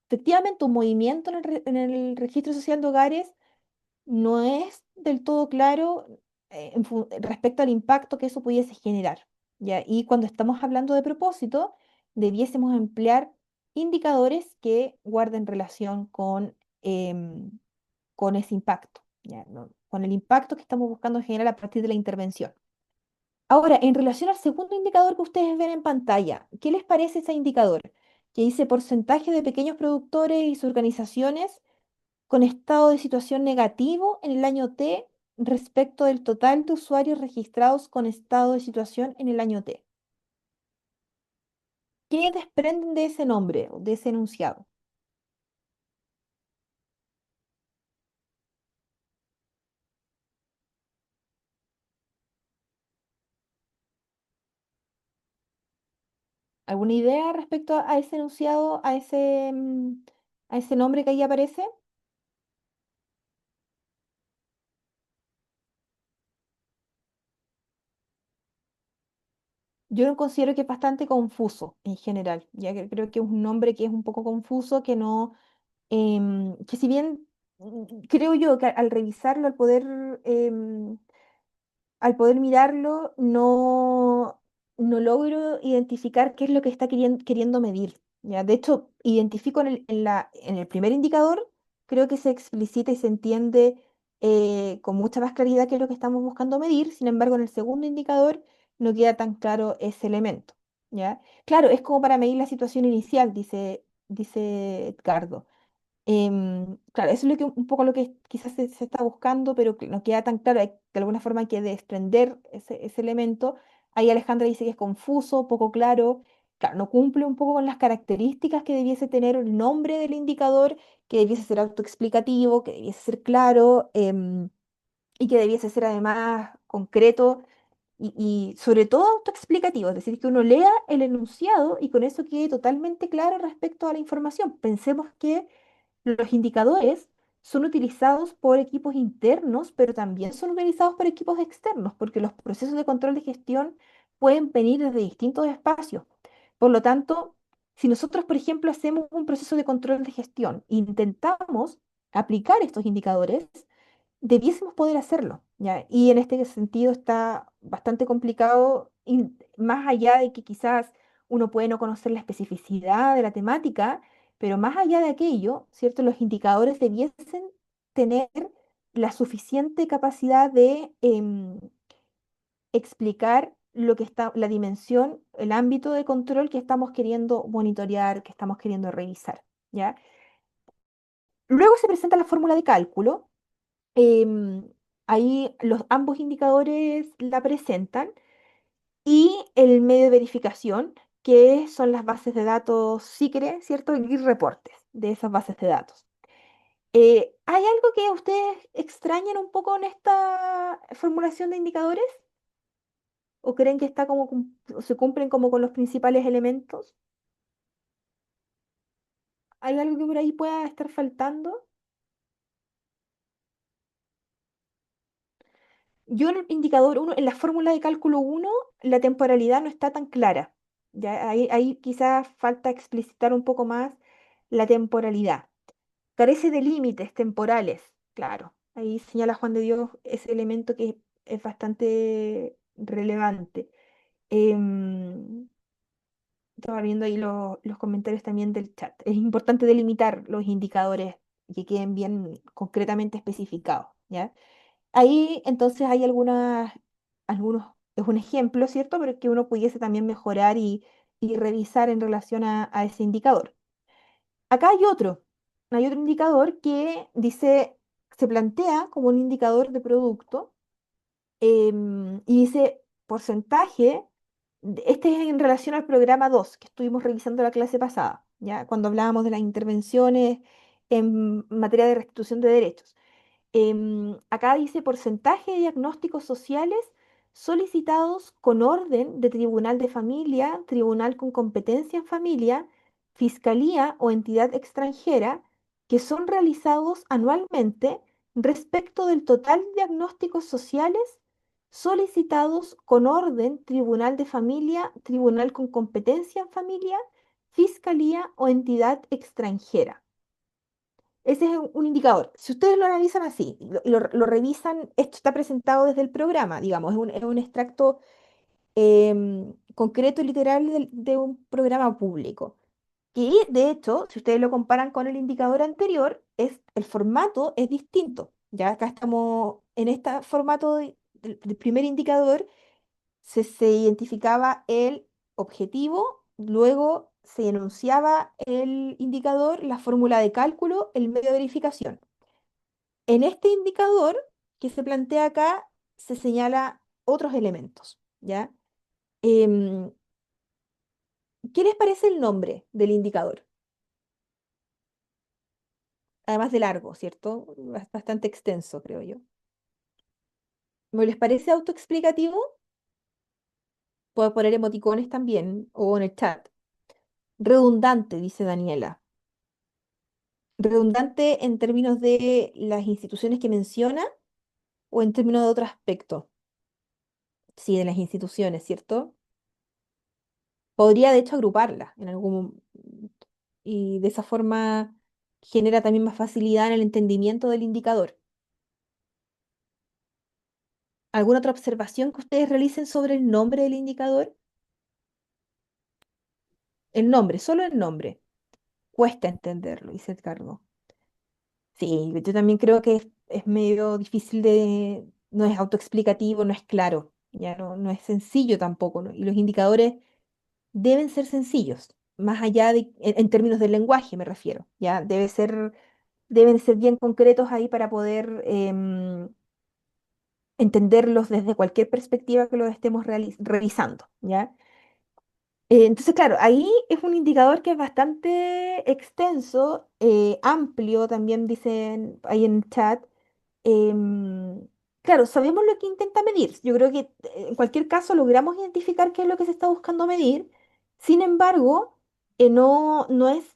Efectivamente, un movimiento en el registro social de hogares no es del todo claro respecto al impacto que eso pudiese generar, ¿ya? Y cuando estamos hablando de propósito, debiésemos emplear indicadores que guarden relación em, con ese impacto, ¿ya? Con el impacto que estamos buscando generar a partir de la intervención. Ahora, en relación al segundo indicador que ustedes ven en pantalla, ¿qué les parece ese indicador? Que dice porcentaje de pequeños productores y sus organizaciones con estado de situación negativo en el año T respecto del total de usuarios registrados con estado de situación en el año T. ¿Qué desprenden de ese nombre o de ese enunciado? ¿Alguna idea respecto a ese enunciado, a ese nombre que ahí aparece? Yo lo considero que es bastante confuso en general, ya que creo que es un nombre que es un poco confuso, que no, que si bien creo yo que al revisarlo, al poder mirarlo, no logro identificar qué es lo que está queriendo medir. ¿Ya? De hecho, identifico en el primer indicador, creo que se explicita y se entiende con mucha más claridad qué es lo que estamos buscando medir. Sin embargo, en el segundo indicador no queda tan claro ese elemento. ¿Ya? Claro, es como para medir la situación inicial, dice Edgardo. Claro, eso es lo que, un poco lo que quizás se está buscando, pero que no queda tan claro. De alguna forma hay que desprender ese elemento. Ahí Alejandra dice que es confuso, poco claro. Claro, no cumple un poco con las características que debiese tener el nombre del indicador, que debiese ser autoexplicativo, que debiese ser claro, y que debiese ser además concreto y sobre todo autoexplicativo. Es decir, que uno lea el enunciado y con eso quede totalmente claro respecto a la información. Pensemos que los indicadores son utilizados por equipos internos, pero también son utilizados por equipos externos, porque los procesos de control de gestión pueden venir desde distintos espacios. Por lo tanto, si nosotros, por ejemplo, hacemos un proceso de control de gestión e intentamos aplicar estos indicadores, debiésemos poder hacerlo, ¿ya? Y en este sentido está bastante complicado, más allá de que quizás uno puede no conocer la especificidad de la temática, pero más allá de aquello, ¿cierto? Los indicadores debiesen tener la suficiente capacidad de explicar lo que está, la dimensión, el ámbito de control que estamos queriendo monitorear, que estamos queriendo revisar, ¿ya? Luego se presenta la fórmula de cálculo. em, Ahí ambos indicadores la presentan y el medio de verificación, que son las bases de datos SICRE, ¿cierto? Y reportes de esas bases de datos. ¿Hay algo que ustedes extrañan un poco en esta formulación de indicadores? ¿O creen que está o se cumplen como con los principales elementos? ¿Hay algo que por ahí pueda estar faltando? Yo en el indicador uno, en la fórmula de cálculo uno, la temporalidad no está tan clara. Ya ahí quizás falta explicitar un poco más la temporalidad. Carece de límites temporales, claro. Ahí señala Juan de Dios ese elemento que es bastante relevante. Em, estaba viendo ahí los comentarios también del chat. Es importante delimitar los indicadores y que queden bien concretamente especificados, ¿ya? Ahí entonces hay algunos, es un ejemplo, ¿cierto? Pero que uno pudiese también mejorar y revisar en relación a ese indicador. Acá hay otro indicador que dice, se plantea como un indicador de producto y dice porcentaje, este es en relación al programa 2 que estuvimos revisando la clase pasada, ¿ya? Cuando hablábamos de las intervenciones en materia de restitución de derechos. Acá dice porcentaje de diagnósticos sociales solicitados con orden de tribunal de familia, tribunal con competencia en familia, fiscalía o entidad extranjera que son realizados anualmente respecto del total de diagnósticos sociales solicitados con orden tribunal de familia, tribunal con competencia en familia, fiscalía o entidad extranjera. Ese es un indicador. Si ustedes lo analizan así, lo revisan, esto está presentado desde el programa, digamos, es un extracto concreto y literal de un programa público. Y de hecho, si ustedes lo comparan con el indicador anterior, el formato es distinto. Ya acá estamos en este formato del primer indicador, se identificaba el objetivo, luego se enunciaba el indicador, la fórmula de cálculo, el medio de verificación. En este indicador que se plantea acá, se señala otros elementos, ¿ya? Em, ¿Qué les parece el nombre del indicador? Además de largo, ¿cierto? Bastante extenso, creo yo. ¿No les parece autoexplicativo? Puedo poner emoticones también o en el chat. Redundante, dice Daniela. Redundante en términos de las instituciones que menciona o en términos de otro aspecto. Sí, de las instituciones, ¿cierto? Podría de hecho agruparlas en algún y de esa forma genera también más facilidad en el entendimiento del indicador. ¿Alguna otra observación que ustedes realicen sobre el nombre del indicador? El nombre, solo el nombre. Cuesta entenderlo, dice Edgardo. Sí, yo también creo que es medio difícil no es autoexplicativo, no es claro, ya no es sencillo tampoco, ¿no? Y los indicadores deben ser sencillos, más allá en términos del lenguaje me refiero, ya deben ser bien concretos ahí para poder entenderlos desde cualquier perspectiva que los estemos revisando, ¿ya? Entonces, claro, ahí es un indicador que es bastante extenso, amplio, también dicen ahí en el chat. Em, claro, sabemos lo que intenta medir. Yo creo que en cualquier caso logramos identificar qué es lo que se está buscando medir. Sin embargo, no es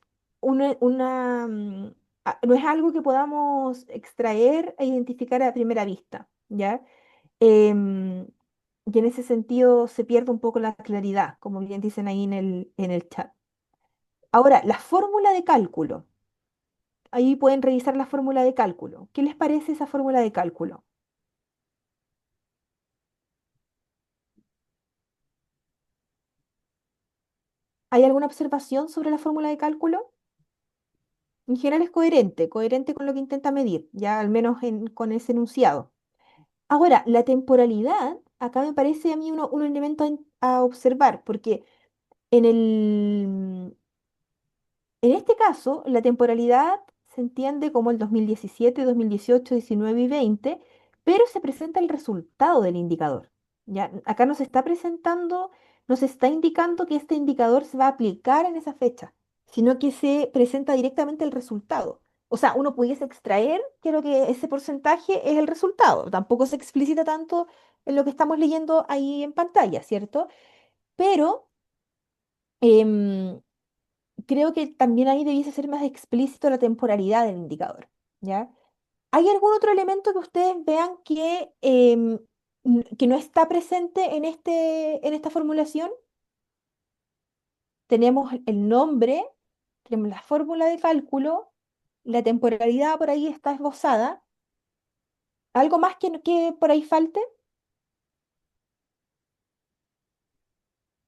no es algo que podamos extraer e identificar a primera vista, ¿ya? Em, y en ese sentido se pierde un poco la claridad, como bien dicen ahí en el chat. Ahora, la fórmula de cálculo. Ahí pueden revisar la fórmula de cálculo. ¿Qué les parece esa fórmula de cálculo? ¿Hay alguna observación sobre la fórmula de cálculo? En general es coherente con lo que intenta medir, ya al menos con ese enunciado. Ahora, la temporalidad, acá me parece a mí un elemento a observar, porque en en este caso, la temporalidad se entiende como el 2017, 2018, 19 y 20, pero se presenta el resultado del indicador. ¿Ya? Acá nos está presentando, nos está indicando que este indicador se va a aplicar en esa fecha, sino que se presenta directamente el resultado. O sea, uno pudiese extraer que lo que ese porcentaje es el resultado. Tampoco se explicita tanto en lo que estamos leyendo ahí en pantalla, ¿cierto? Pero em, creo que también ahí debiese ser más explícito la temporalidad del indicador, ¿ya? ¿Hay algún otro elemento que ustedes vean que no está presente en en esta formulación? Tenemos el nombre, tenemos la fórmula de cálculo, la temporalidad por ahí está esbozada. ¿Algo más que por ahí falte?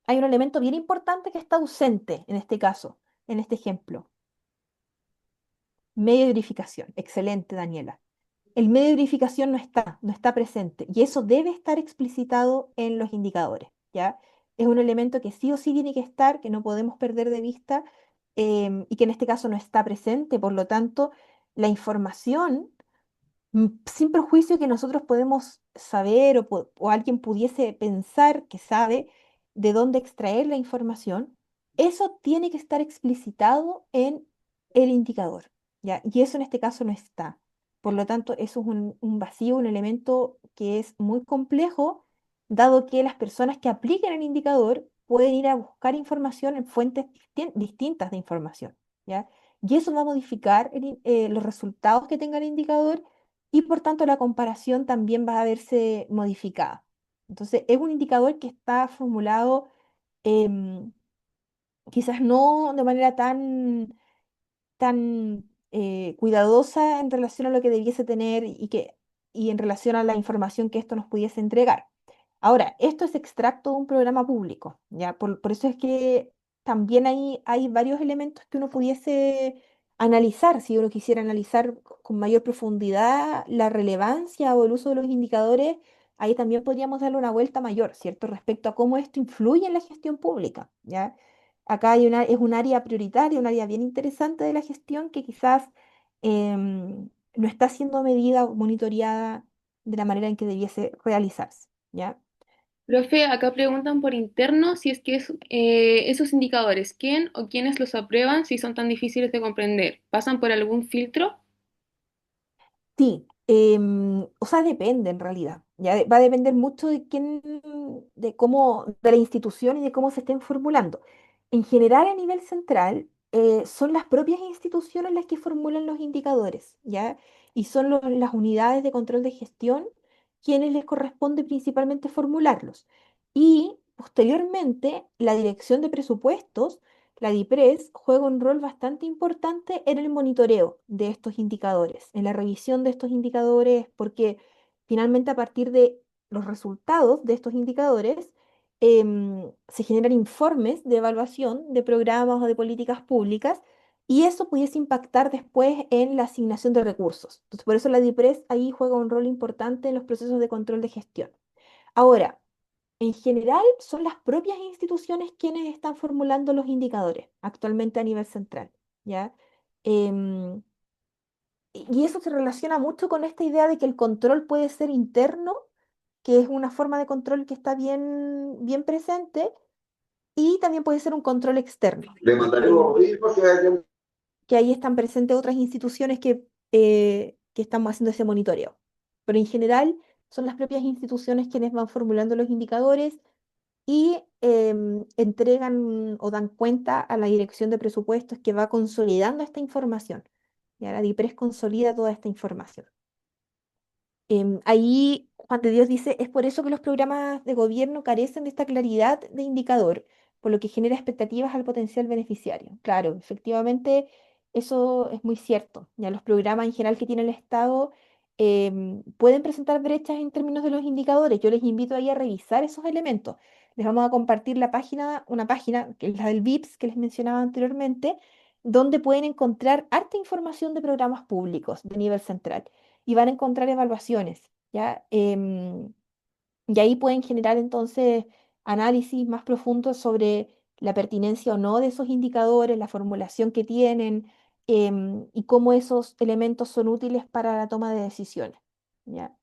hay un elemento bien importante que está ausente en este caso, en este ejemplo. Medio de verificación. Excelente, Daniela. El medio de verificación no está presente y eso debe estar explicitado en los indicadores, ¿ya? Es un elemento que sí o sí tiene que estar, que no podemos perder de vista y que en este caso no está presente. Por lo tanto, la información sin perjuicio que nosotros podemos saber o alguien pudiese pensar que sabe de dónde extraer la información, eso tiene que estar explicitado en el indicador, ¿ya? Y eso en este caso no está. Por lo tanto, eso es un vacío, un elemento que es muy complejo, dado que las personas que apliquen el indicador pueden ir a buscar información en fuentes distintas de información, ¿ya? Y eso va a modificar los resultados que tenga el indicador y por tanto la comparación también va a verse modificada. Entonces, es un indicador que está formulado em, quizás no de manera tan cuidadosa en relación a lo que debiese tener y en relación a la información que esto nos pudiese entregar. Ahora, esto es extracto de un programa público, ¿ya? Por eso es que también hay varios elementos que uno pudiese analizar, si uno quisiera analizar con mayor profundidad la relevancia o el uso de los indicadores, ahí también podríamos darle una vuelta mayor, ¿cierto? Respecto a cómo esto influye en la gestión pública, ¿ya? Acá es un área prioritaria, un área bien interesante de la gestión que quizás no está siendo medida o monitoreada de la manera en que debiese realizarse, ¿ya? Profe, acá preguntan por interno si es que esos indicadores, ¿quién o quiénes los aprueban si son tan difíciles de comprender? ¿Pasan por algún filtro? Sí, o sea, depende en realidad. Ya va a depender mucho de quién, de cómo, de la institución y de cómo se estén formulando. En general, a nivel central, son las propias instituciones las que formulan los indicadores, ¿ya? Y son las unidades de control de gestión quienes les corresponde principalmente formularlos. Y posteriormente, la dirección de presupuestos, la DIPRES, juega un rol bastante importante en el monitoreo de estos indicadores, en la revisión de estos indicadores, porque finalmente a partir de los resultados de estos indicadores se generan informes de evaluación de programas o de políticas públicas y eso pudiese impactar después en la asignación de recursos. Entonces, por eso la DIPRES ahí juega un rol importante en los procesos de control de gestión. Ahora, en general, son las propias instituciones quienes están formulando los indicadores actualmente a nivel central, ¿ya? Em, y eso se relaciona mucho con esta idea de que el control puede ser interno, que es una forma de control que está bien presente, y también puede ser un control externo, Le mandaremos a morir porque que ahí están presentes otras instituciones que estamos haciendo ese monitoreo. Pero en general, son las propias instituciones quienes van formulando los indicadores y entregan o dan cuenta a la dirección de presupuestos que va consolidando esta información. Ya la DIPRES consolida toda esta información. Ahí Juan de Dios dice, es por eso que los programas de gobierno carecen de esta claridad de indicador, por lo que genera expectativas al potencial beneficiario. Claro, efectivamente, eso es muy cierto. Ya los programas en general que tiene el Estado pueden presentar brechas en términos de los indicadores. Yo les invito ahí a revisar esos elementos. Les vamos a compartir una página, que es la del VIPS que les mencionaba anteriormente, donde pueden encontrar harta información de programas públicos de nivel central y van a encontrar evaluaciones, ¿ya? Y ahí pueden generar entonces análisis más profundos sobre la pertinencia o no de esos indicadores, la formulación que tienen y cómo esos elementos son útiles para la toma de decisiones, ¿ya?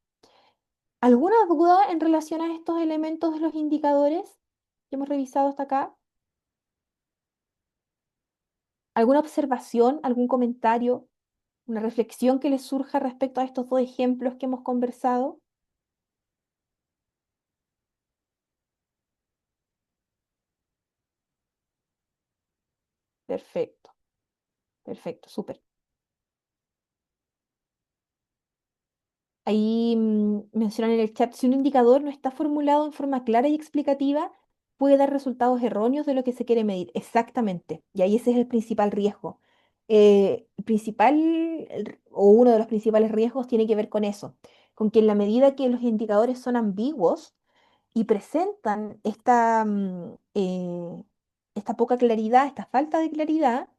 ¿Alguna duda en relación a estos elementos de los indicadores que hemos revisado hasta acá? ¿Alguna observación, algún comentario, una reflexión que les surja respecto a estos dos ejemplos que hemos conversado? Perfecto, perfecto, súper. Ahí mencionan en el chat, si un indicador no está formulado en forma clara y explicativa, puede dar resultados erróneos de lo que se quiere medir. Exactamente. Y ahí ese es el principal riesgo. O uno de los principales riesgos tiene que ver con eso, con que en la medida que los indicadores son ambiguos, y presentan esta poca claridad, esta falta de claridad,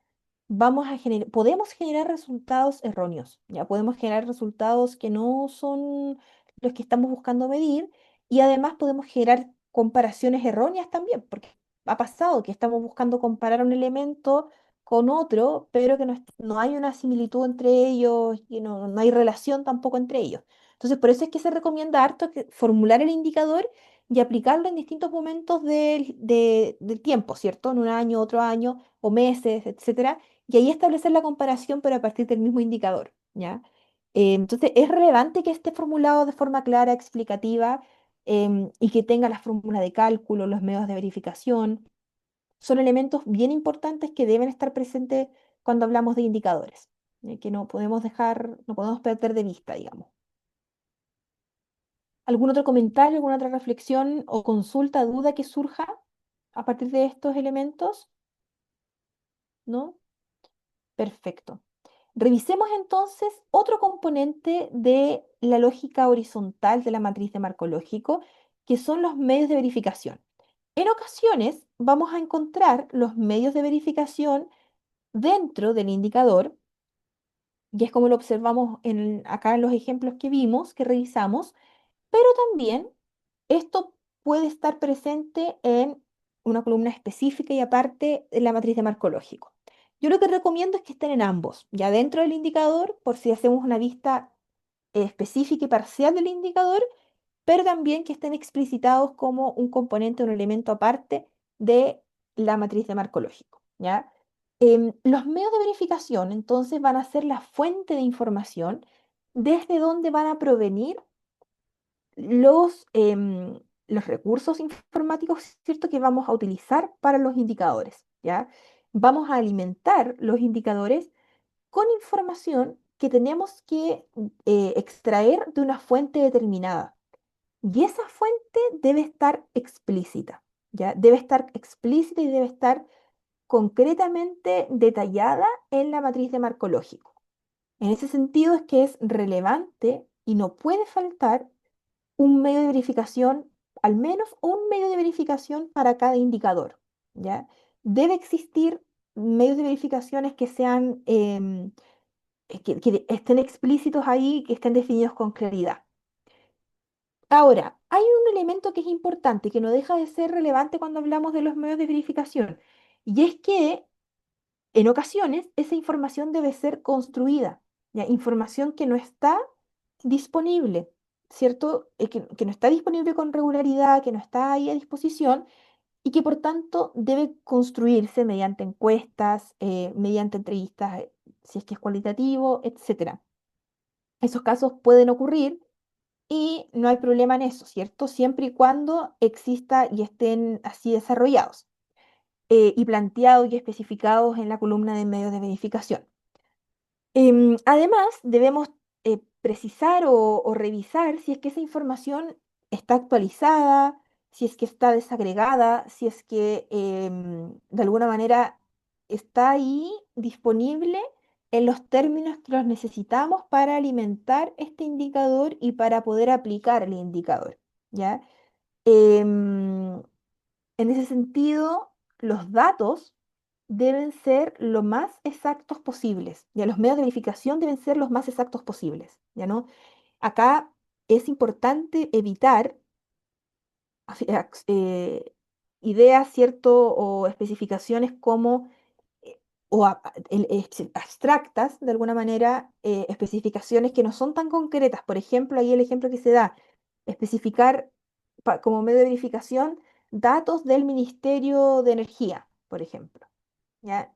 podemos generar resultados erróneos, ya podemos generar resultados que no son los que estamos buscando medir, y además podemos generar comparaciones erróneas también, porque ha pasado que estamos buscando comparar un elemento con otro, pero que no hay una similitud entre ellos y no hay relación tampoco entre ellos. Entonces, por eso es que se recomienda harto formular el indicador y aplicarlo en distintos momentos del tiempo, ¿cierto? En un año, otro año, o meses, etcétera, y ahí establecer la comparación, pero a partir del mismo indicador, ¿ya? Entonces, es relevante que esté formulado de forma clara, explicativa, y que tenga la fórmula de cálculo, los medios de verificación. Son elementos bien importantes que deben estar presentes cuando hablamos de indicadores, que no podemos perder de vista, digamos. ¿Algún otro comentario, alguna otra reflexión o consulta, duda que surja a partir de estos elementos? ¿No? Perfecto. Revisemos entonces otro componente de la lógica horizontal de la matriz de marco lógico, que son los medios de verificación. En ocasiones vamos a encontrar los medios de verificación dentro del indicador, y es como lo observamos acá en los ejemplos que vimos, que revisamos, pero también esto puede estar presente en una columna específica y aparte en la matriz de marco lógico. Yo lo que recomiendo es que estén en ambos, ya dentro del indicador, por si hacemos una vista específica y parcial del indicador, pero también que estén explicitados como un componente, un elemento aparte de la matriz de marco lógico, ¿ya? Los medios de verificación entonces van a ser la fuente de información desde donde van a provenir los recursos informáticos, ¿cierto?, que vamos a utilizar para los indicadores, ¿ya? Vamos a alimentar los indicadores con información que tenemos que extraer de una fuente determinada. Y esa fuente debe estar explícita, ¿ya? Debe estar explícita y debe estar concretamente detallada en la matriz de marco lógico. En ese sentido es que es relevante y no puede faltar un medio de verificación, al menos un medio de verificación para cada indicador, ¿ya? Debe existir medios de verificaciones que sean, que estén explícitos ahí, que estén definidos con claridad. Ahora, hay un elemento que es importante, que no deja de ser relevante cuando hablamos de los medios de verificación, y es que en ocasiones esa información debe ser construida, ¿ya? Información que no está disponible, ¿cierto? Que no está disponible con regularidad, que no está ahí a disposición y que por tanto debe construirse mediante encuestas, mediante entrevistas, si es que es cualitativo, etcétera. Esos casos pueden ocurrir y no hay problema en eso, ¿cierto? Siempre y cuando exista y estén así desarrollados y planteados y especificados en la columna de medios de verificación. Además, debemos precisar o revisar si es que esa información está actualizada, si es que está desagregada, si es que de alguna manera está ahí disponible en los términos que los necesitamos para alimentar este indicador y para poder aplicar el indicador, ¿ya? Em, en ese sentido, los datos deben ser lo más exactos posibles. Ya los medios de verificación deben ser los más exactos posibles, ¿ya no? Acá es importante evitar ideas, ¿cierto? O especificaciones como abstractas, de alguna manera, especificaciones que no son tan concretas. Por ejemplo, ahí el ejemplo que se da, especificar como medio de verificación datos del Ministerio de Energía, por ejemplo. ¿Ya?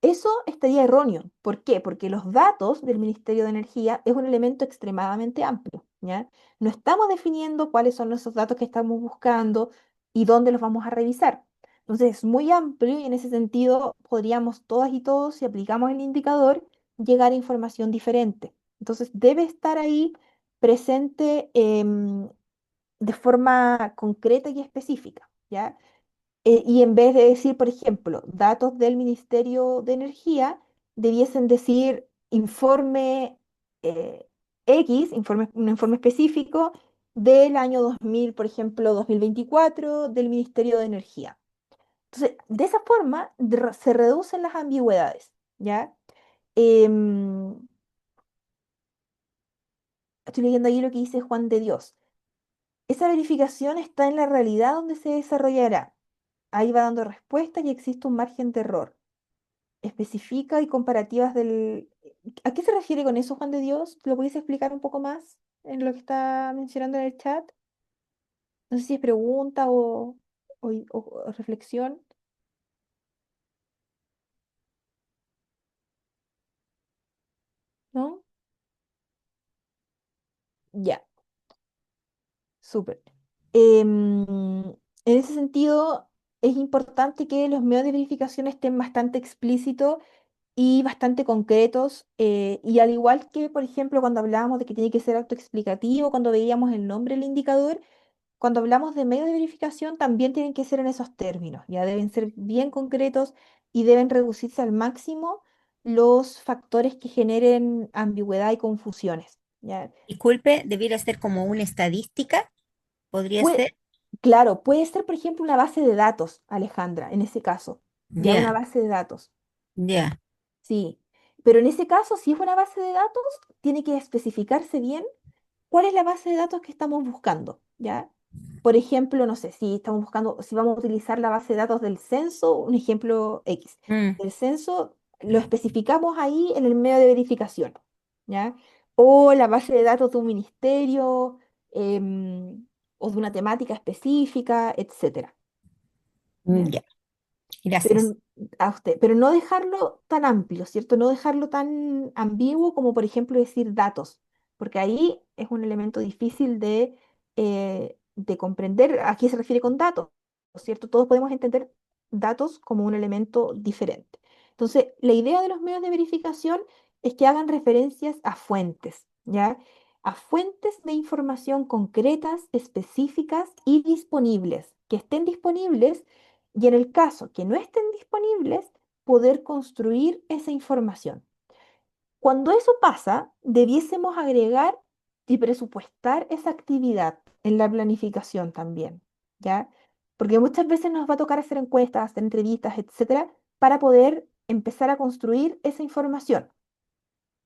Eso estaría erróneo. ¿Por qué? Porque los datos del Ministerio de Energía es un elemento extremadamente amplio, ¿ya? No estamos definiendo cuáles son esos datos que estamos buscando y dónde los vamos a revisar. Entonces es muy amplio y en ese sentido podríamos todas y todos, si aplicamos el indicador, llegar a información diferente. Entonces debe estar ahí presente de forma concreta y específica, ¿ya? Y en vez de decir, por ejemplo, datos del Ministerio de Energía, debiesen decir informe X, un informe específico, del año 2000, por ejemplo, 2024 del Ministerio de Energía. Entonces, de esa forma se reducen las ambigüedades, ¿ya? Em, Estoy leyendo ahí lo que dice Juan de Dios. Esa verificación está en la realidad donde se desarrollará. Ahí va dando respuestas y existe un margen de error. Especifica y comparativas del... ¿A qué se refiere con eso, Juan de Dios? ¿Lo puedes explicar un poco más en lo que está mencionando en el chat? No sé si es pregunta o reflexión, ¿no? Ya, súper. En ese sentido, es importante que los medios de verificación estén bastante explícitos y bastante concretos. Y al igual que, por ejemplo, cuando hablábamos de que tiene que ser autoexplicativo, cuando veíamos el nombre del indicador, cuando hablamos de medios de verificación también tienen que ser en esos términos, ya deben ser bien concretos y deben reducirse al máximo los factores que generen ambigüedad y confusiones. ¿Ya? Disculpe, debiera ser como una estadística, podría Pue- ser. claro, puede ser, por ejemplo, una base de datos, Alejandra, en ese caso, ya una Ya, base de datos. ya. Sí, pero en ese caso, si es una base de datos, tiene que especificarse bien cuál es la base de datos que estamos buscando, ¿ya? Por ejemplo, no sé, si estamos buscando, si vamos a utilizar la base de datos del censo, un ejemplo X, Mm, del censo, lo especificamos ahí en el medio de verificación, ¿ya? O la base de datos de un ministerio, o de una temática específica, etcétera, ¿ya? ya, pero, gracias. a usted, pero no dejarlo tan amplio, ¿cierto? No dejarlo tan ambiguo como, por ejemplo, decir datos, porque ahí es un elemento difícil de comprender a qué se refiere con datos, ¿cierto? Todos podemos entender datos como un elemento diferente. Entonces, la idea de los medios de verificación es que hagan referencias a fuentes, ¿ya? A fuentes de información concretas, específicas y disponibles, que estén disponibles y en el caso que no estén disponibles, poder construir esa información. Cuando eso pasa, debiésemos agregar y presupuestar esa actividad en la planificación también, ¿ya? Porque muchas veces nos va a tocar hacer encuestas, hacer entrevistas, etcétera, para poder empezar a construir esa información.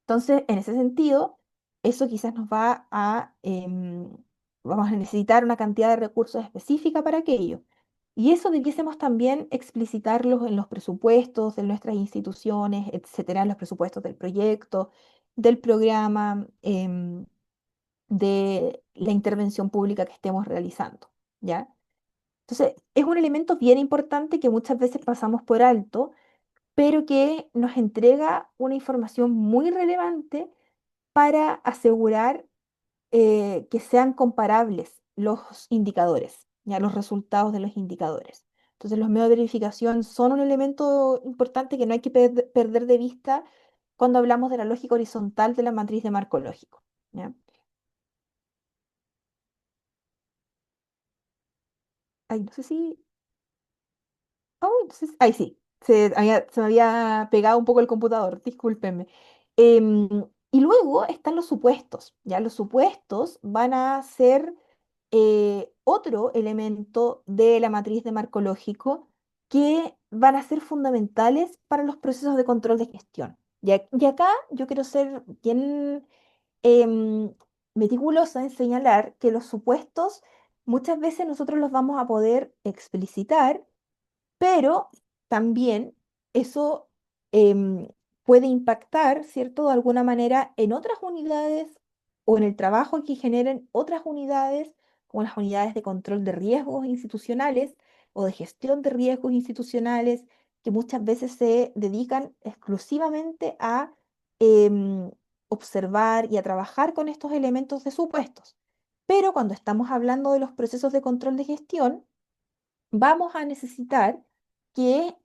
Entonces, en ese sentido, eso quizás nos va a, vamos a necesitar una cantidad de recursos específica para aquello. Y eso debiésemos también explicitarlos en los presupuestos de nuestras instituciones, etcétera, en los presupuestos del proyecto, del programa, de la intervención pública que estemos realizando, ¿ya? Entonces, es un elemento bien importante que muchas veces pasamos por alto, pero que nos entrega una información muy relevante para asegurar que sean comparables los indicadores, ya los resultados de los indicadores. Entonces, los medios de verificación son un elemento importante que no hay que perder de vista cuando hablamos de la lógica horizontal de la matriz de marco lógico. ¿Ya? Ay, no sé si... Oh, entonces... Ay, sí, se me había pegado un poco el computador, discúlpenme. Em, y luego están los supuestos, ¿ya? Los supuestos van a ser otro elemento de la matriz de marco lógico que van a ser fundamentales para los procesos de control de gestión. Y acá yo quiero ser bien em, meticulosa en señalar que los supuestos muchas veces nosotros los vamos a poder explicitar, pero también eso em, puede impactar, ¿cierto?, de alguna manera en otras unidades o en el trabajo que generen otras unidades, como las unidades de control de riesgos institucionales o de gestión de riesgos institucionales, que muchas veces se dedican exclusivamente a em, observar y a trabajar con estos elementos de supuestos. Pero cuando estamos hablando de los procesos de control de gestión, vamos a necesitar que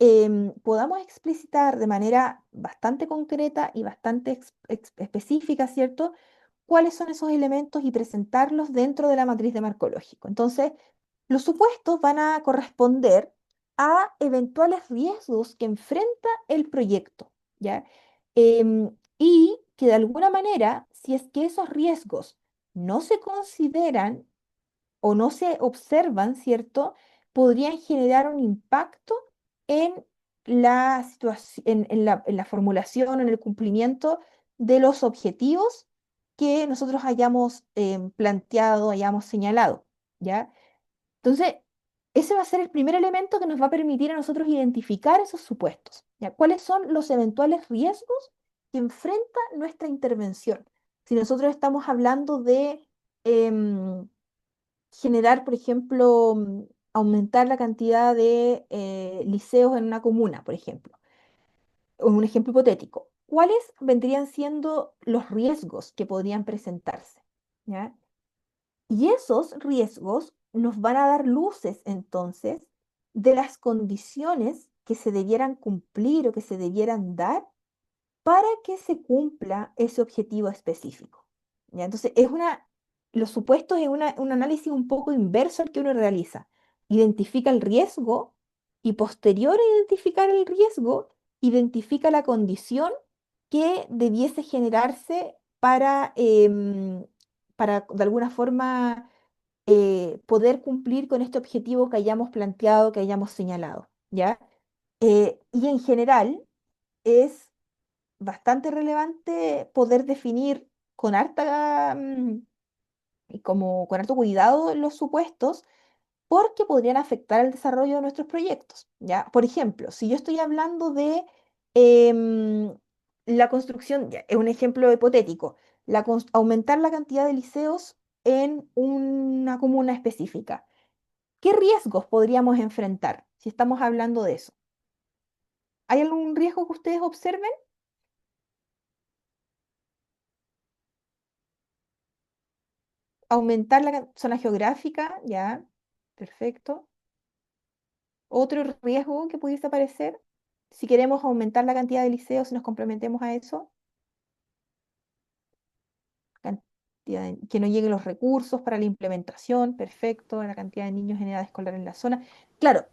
podamos explicitar de manera bastante concreta y bastante específica, ¿cierto? Cuáles son esos elementos y presentarlos dentro de la matriz de marco lógico. Entonces, los supuestos van a corresponder a eventuales riesgos que enfrenta el proyecto, ¿ya? Y que de alguna manera, si es que esos riesgos no se consideran o no se observan, ¿cierto? Podrían generar un impacto en la situación, en la formulación, en el cumplimiento de los objetivos que nosotros hayamos planteado, hayamos señalado, ¿ya? Entonces, ese va a ser el primer elemento que nos va a permitir a nosotros identificar esos supuestos, ¿ya? ¿Cuáles son los eventuales riesgos que enfrenta nuestra intervención? Si nosotros estamos hablando de em, generar, por ejemplo, aumentar la cantidad de liceos en una comuna, por ejemplo, o un ejemplo hipotético, ¿cuáles vendrían siendo los riesgos que podrían presentarse? ¿Ya? Y esos riesgos nos van a dar luces entonces de las condiciones que se debieran cumplir o que se debieran dar para que se cumpla ese objetivo específico. ¿Ya? Entonces, los supuestos es un análisis un poco inverso al que uno realiza. Identifica el riesgo y posterior a identificar el riesgo, identifica la condición que debiese generarse para de alguna forma poder cumplir con este objetivo que hayamos planteado, que hayamos señalado, ¿ya? Y en general es bastante relevante poder definir con y como con harto cuidado los supuestos porque podrían afectar el desarrollo de nuestros proyectos, ¿ya? Por ejemplo, si yo estoy hablando de em, la construcción, ya, es un ejemplo hipotético, aumentar la cantidad de liceos en una comuna específica. ¿Qué riesgos podríamos enfrentar si estamos hablando de eso? ¿Hay algún riesgo que ustedes observen? Aumentar la zona geográfica, ya, perfecto. Otro riesgo que pudiese aparecer, si queremos aumentar la cantidad de liceos, si nos complementemos a eso, que no lleguen los recursos para la implementación, perfecto, la cantidad de niños en edad escolar en la zona. Claro,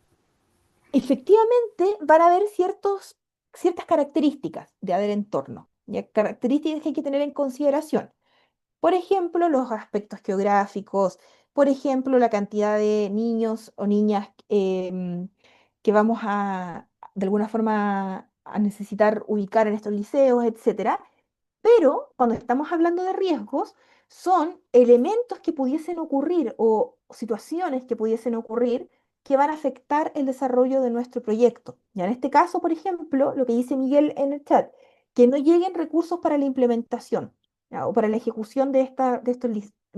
efectivamente van a haber ciertas características de haber entorno, ya, características que hay que tener en consideración. Por ejemplo, los aspectos geográficos, por ejemplo, la cantidad de niños o niñas que vamos de alguna forma, a necesitar ubicar en estos liceos, etcétera. Pero cuando estamos hablando de riesgos, son elementos que pudiesen ocurrir o situaciones que pudiesen ocurrir que van a afectar el desarrollo de nuestro proyecto. Ya en este caso, por ejemplo, lo que dice Miguel en el chat, que no lleguen recursos para la implementación, ¿ya? O para la ejecución de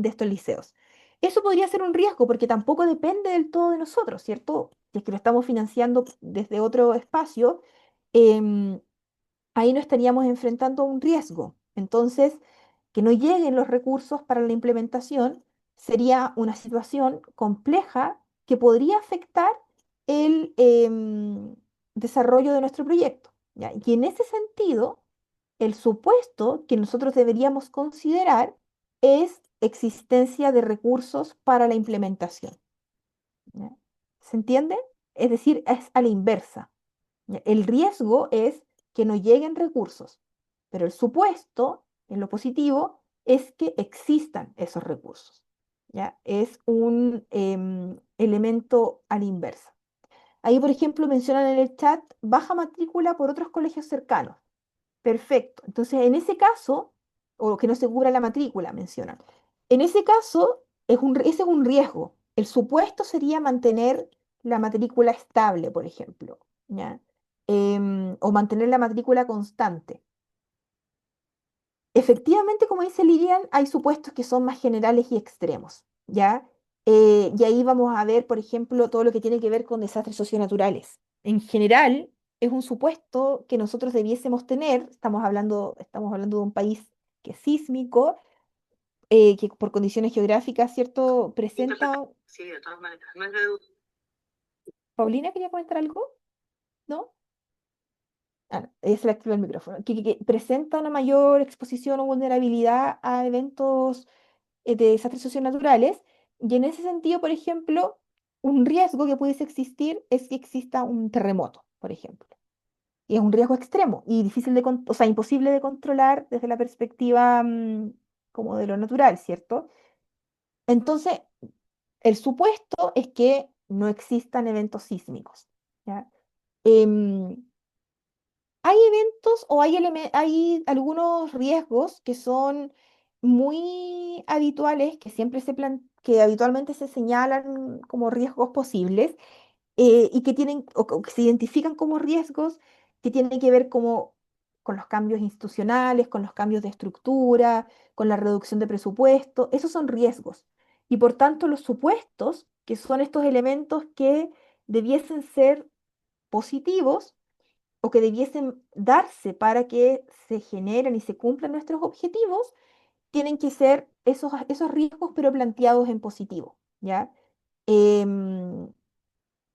estos liceos. Eso podría ser un riesgo porque tampoco depende del todo de nosotros, ¿cierto? Si es que lo estamos financiando desde otro espacio, em, ahí nos estaríamos enfrentando a un riesgo. Entonces, que no lleguen los recursos para la implementación sería una situación compleja que podría afectar el desarrollo de nuestro proyecto, ¿ya? Y en ese sentido, el supuesto que nosotros deberíamos considerar es existencia de recursos para la implementación, ¿ya? ¿Se entiende? Es decir, es a la inversa. ¿Ya? El riesgo es que no lleguen recursos, pero el supuesto, en lo positivo, es que existan esos recursos. ¿Ya? Es un elemento a la inversa. Ahí, por ejemplo, mencionan en el chat baja matrícula por otros colegios cercanos. Perfecto. Entonces, en ese caso, o que no se cubra la matrícula, mencionan. En ese caso, ese es un riesgo. El supuesto sería mantener la matrícula estable, por ejemplo, ¿ya? O mantener la matrícula constante. Efectivamente, como dice Lilian, hay supuestos que son más generales y extremos, ¿ya? Y ahí vamos a ver, por ejemplo, todo lo que tiene que ver con desastres socionaturales. En general, es un supuesto que nosotros debiésemos tener, estamos hablando de un país que es sísmico, que por condiciones geográficas, ¿cierto? Presenta... Sí, de todas maneras. No es de duda. Paulina, ¿quería comentar algo? ¿No? Ah, no, ella se le activó el micrófono. Que presenta una mayor exposición o vulnerabilidad a eventos de desastres socionaturales. Y en ese sentido, por ejemplo, un riesgo que pudiese existir es que exista un terremoto, por ejemplo. Y es un riesgo extremo y difícil o sea, imposible de controlar desde la perspectiva como de lo natural, ¿cierto? Entonces, El supuesto es que no existan eventos sísmicos, ¿ya? Em, Hay eventos o hay algunos riesgos que son muy habituales, que habitualmente se señalan como riesgos posibles, y que tienen o que se identifican como riesgos que tienen que ver como con los cambios institucionales, con los cambios de estructura, con la reducción de presupuesto. Esos son riesgos. Y por tanto, los supuestos, que son estos elementos que debiesen ser positivos, o que debiesen darse para que se generen y se cumplan nuestros objetivos, tienen que ser esos riesgos, pero planteados en positivo, ¿ya? Em,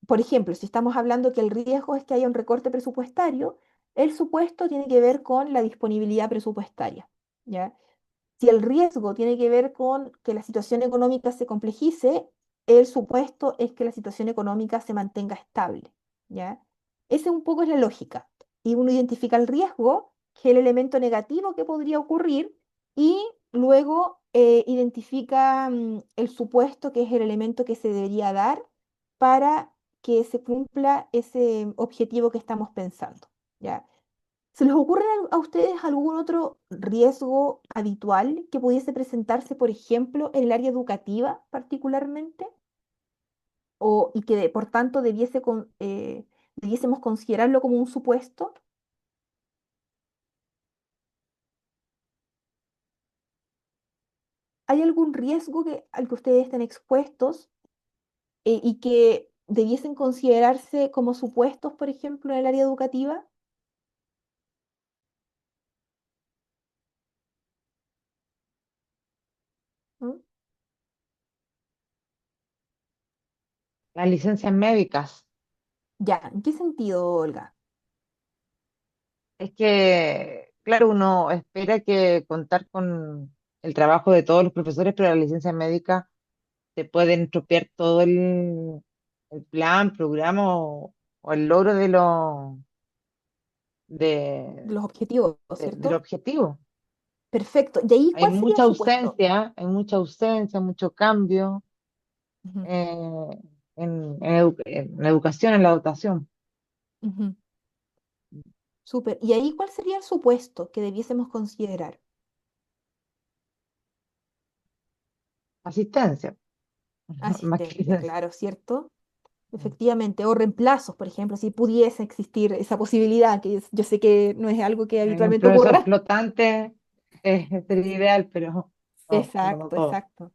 por ejemplo, si estamos hablando que el riesgo es que haya un recorte presupuestario, el supuesto tiene que ver con la disponibilidad presupuestaria, ¿ya? Si el riesgo tiene que ver con que la situación económica se complejice, el supuesto es que la situación económica se mantenga estable, ¿ya? Esa un poco es la lógica. Y uno identifica el riesgo, que es el elemento negativo que podría ocurrir, y luego identifica el supuesto, que es el elemento que se debería dar para que se cumpla ese objetivo que estamos pensando, ¿ya? ¿Se les ocurre a ustedes algún otro riesgo habitual que pudiese presentarse, por ejemplo, en el área educativa particularmente? Y que por tanto debiésemos considerarlo como un supuesto. ¿Hay algún riesgo al que ustedes estén expuestos, y que debiesen considerarse como supuestos, por ejemplo, en el área educativa? ¿Mm? Las licencias médicas. Ya, ¿en qué sentido, Olga? Es que, claro, uno espera que contar con el trabajo de todos los profesores, pero las licencias médicas te pueden estropear todo el plan, programa o el logro de, Los objetivos, del ¿cierto? objetivo. Perfecto. ¿Y ahí cuál sería el supuesto? Hay mucha ausencia, mucho cambio Ujú, eh, en la educación, en la dotación. ujú. Súper. ¿Y ahí cuál sería el supuesto que debiésemos considerar? Asistencia, más que Asistencia, licencia. claro, ¿cierto? Efectivamente. O reemplazos, por ejemplo, si pudiese existir esa posibilidad, que yo sé que no es algo que Un habitualmente profesor ocurra. flotante sería ideal, pero no Exacto, todo. exacto.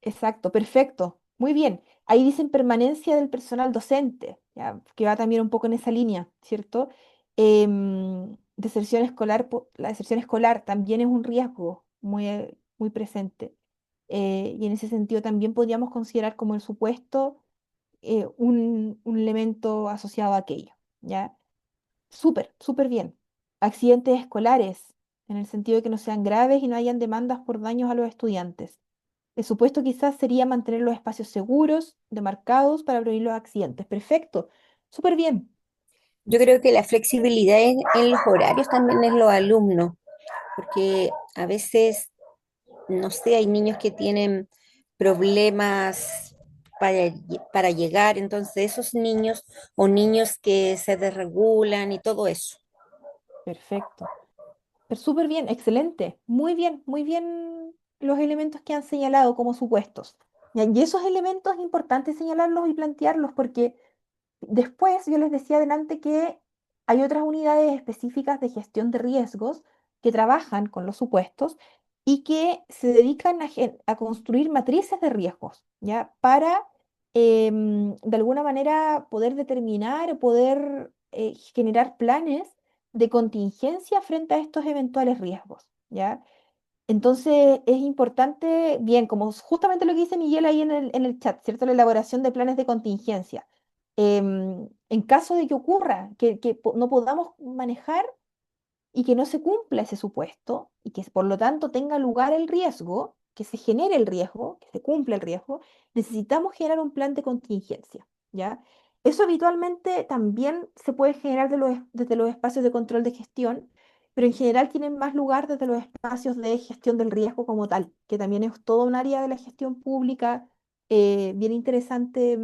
Exacto, perfecto. Muy bien. Ahí dicen permanencia del personal docente, ya, que va también un poco en esa línea, ¿cierto? Deserción escolar, la deserción escolar también es un riesgo muy presente. Y en ese sentido también podríamos considerar como el supuesto, un elemento asociado a aquello, ¿ya? Súper, súper bien. Accidentes escolares, en el sentido de que no sean graves y no hayan demandas por daños a los estudiantes. El supuesto quizás sería mantener los espacios seguros, demarcados para prevenir los accidentes. Perfecto, súper bien. Yo creo que la flexibilidad en los horarios también es los alumnos, porque a veces, no sé, hay niños que tienen problemas para llegar, entonces esos niños o niños que se desregulan y todo eso. Perfecto. Pero súper bien, excelente. Muy bien los elementos que han señalado como supuestos. Ya, y esos elementos es importante señalarlos y plantearlos porque después yo les decía adelante que hay otras unidades específicas de gestión de riesgos que trabajan con los supuestos y que se dedican a construir matrices de riesgos, ¿ya? Para de alguna manera poder determinar o poder generar planes de contingencia frente a estos eventuales riesgos, ¿ya? Entonces es importante, bien, como justamente lo que dice Miguel ahí en el chat, ¿cierto? La elaboración de planes de contingencia. En caso de que ocurra, que no podamos manejar y que no se cumpla ese supuesto y que por lo tanto tenga lugar el riesgo, que se genere el riesgo, que se cumpla el riesgo, necesitamos generar un plan de contingencia, ¿ya? Eso habitualmente también se puede generar desde los espacios de control de gestión, pero en general tienen más lugar desde los espacios de gestión del riesgo como tal, que también es todo un área de la gestión pública, bien interesante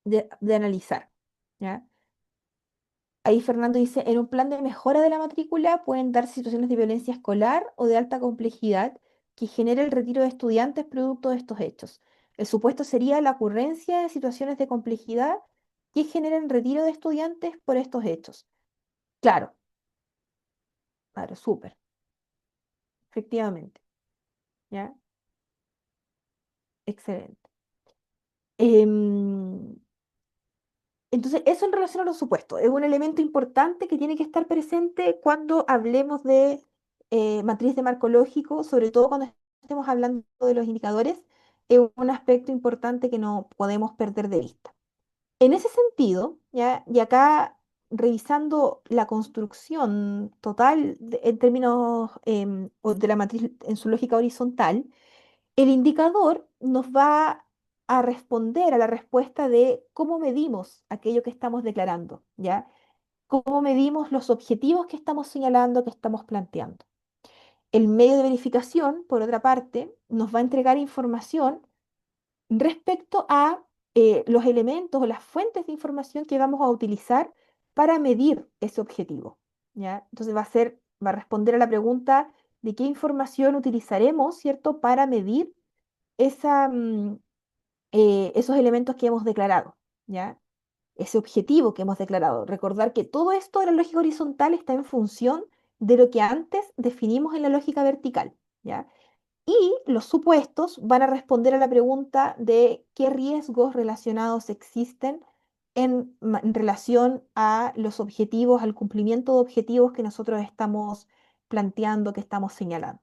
de analizar. ¿Ya? Ahí Fernando dice, en un plan de mejora de la matrícula pueden darse situaciones de violencia escolar o de alta complejidad que genere el retiro de estudiantes producto de estos hechos. El supuesto sería la ocurrencia de situaciones de complejidad que generen retiro de estudiantes por estos hechos. Claro, claro, súper, efectivamente. ¿Ya? Excelente. Em, Entonces, eso en relación a los supuestos es un elemento importante que tiene que estar presente cuando hablemos de matriz de marco lógico, sobre todo cuando estemos hablando de los indicadores, es un aspecto importante que no podemos perder de vista. En ese sentido, ¿ya? Y acá revisando la construcción total en términos de la matriz en su lógica horizontal, el indicador nos va a responder a la respuesta de cómo medimos aquello que estamos declarando, ¿ya? Cómo medimos los objetivos que estamos señalando, que estamos planteando. El medio de verificación, por otra parte, nos va a entregar información respecto a los elementos o las fuentes de información que vamos a utilizar para medir ese objetivo, ¿ya? Entonces va a responder a la pregunta de qué información utilizaremos, ¿cierto?, para medir esa, esos elementos que hemos declarado, ¿ya? Ese objetivo que hemos declarado. Recordar que todo esto de la lógica horizontal está en función de lo que antes definimos en la lógica vertical, ¿ya? Y los supuestos van a responder a la pregunta de qué riesgos relacionados existen en relación a los objetivos, al cumplimiento de objetivos que nosotros estamos planteando, que estamos señalando.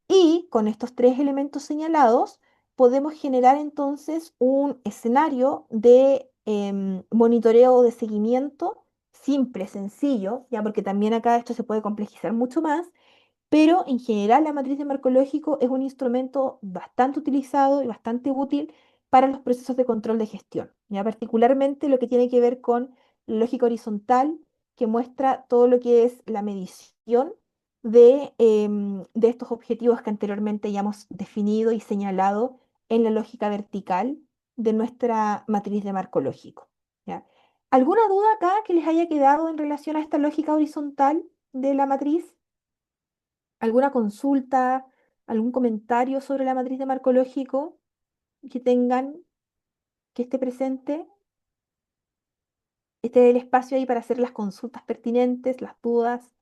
Y con estos tres elementos señalados, podemos generar entonces un escenario de monitoreo de seguimiento simple, sencillo, ya porque también acá esto se puede complejizar mucho más, pero en general la matriz de marco lógico es un instrumento bastante utilizado y bastante útil para los procesos de control de gestión, ya particularmente lo que tiene que ver con lógica horizontal, que muestra todo lo que es la medición de estos objetivos que anteriormente ya hemos definido y señalado en la lógica vertical de nuestra matriz de marco lógico. ¿Ya? ¿Alguna duda acá que les haya quedado en relación a esta lógica horizontal de la matriz? ¿Alguna consulta, algún comentario sobre la matriz de marco lógico que tengan, que esté presente? Este es el espacio ahí para hacer las consultas pertinentes, las dudas,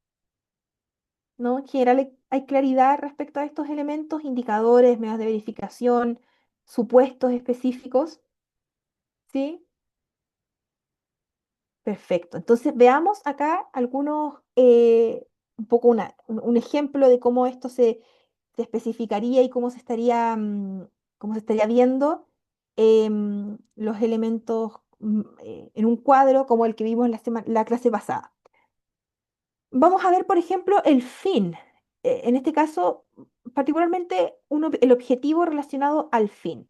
¿no? En general hay claridad respecto a estos elementos, indicadores, medios de verificación, supuestos específicos, ¿sí? Perfecto. Entonces veamos acá algunos, un poco un ejemplo de cómo esto se especificaría y cómo se estaría viendo los elementos en un cuadro como el que vimos la clase pasada. Vamos a ver, por ejemplo, el fin. En este caso, particularmente el objetivo relacionado al fin.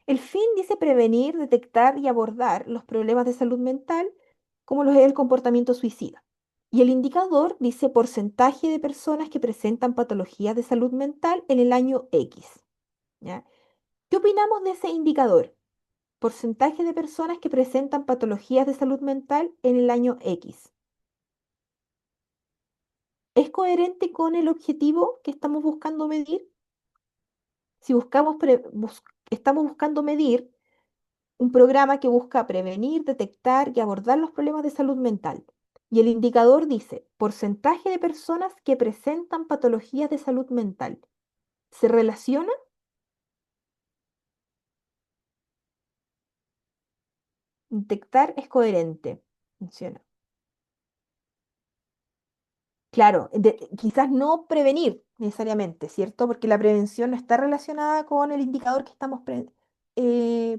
El fin dice prevenir, detectar y abordar los problemas de salud mental, como los del comportamiento suicida. Y el indicador dice porcentaje de personas que presentan patologías de salud mental en el año X. ¿Ya? ¿Qué opinamos de ese indicador? Porcentaje de personas que presentan patologías de salud mental en el año X. ¿Es coherente con el objetivo que estamos buscando medir? Si estamos buscando medir un programa que busca prevenir, detectar y abordar los problemas de salud mental. Y el indicador dice, porcentaje de personas que presentan patologías de salud mental. ¿Se relaciona? Detectar es coherente. Funciona. Claro, quizás no prevenir necesariamente, ¿cierto? Porque la prevención no está relacionada con el indicador que estamos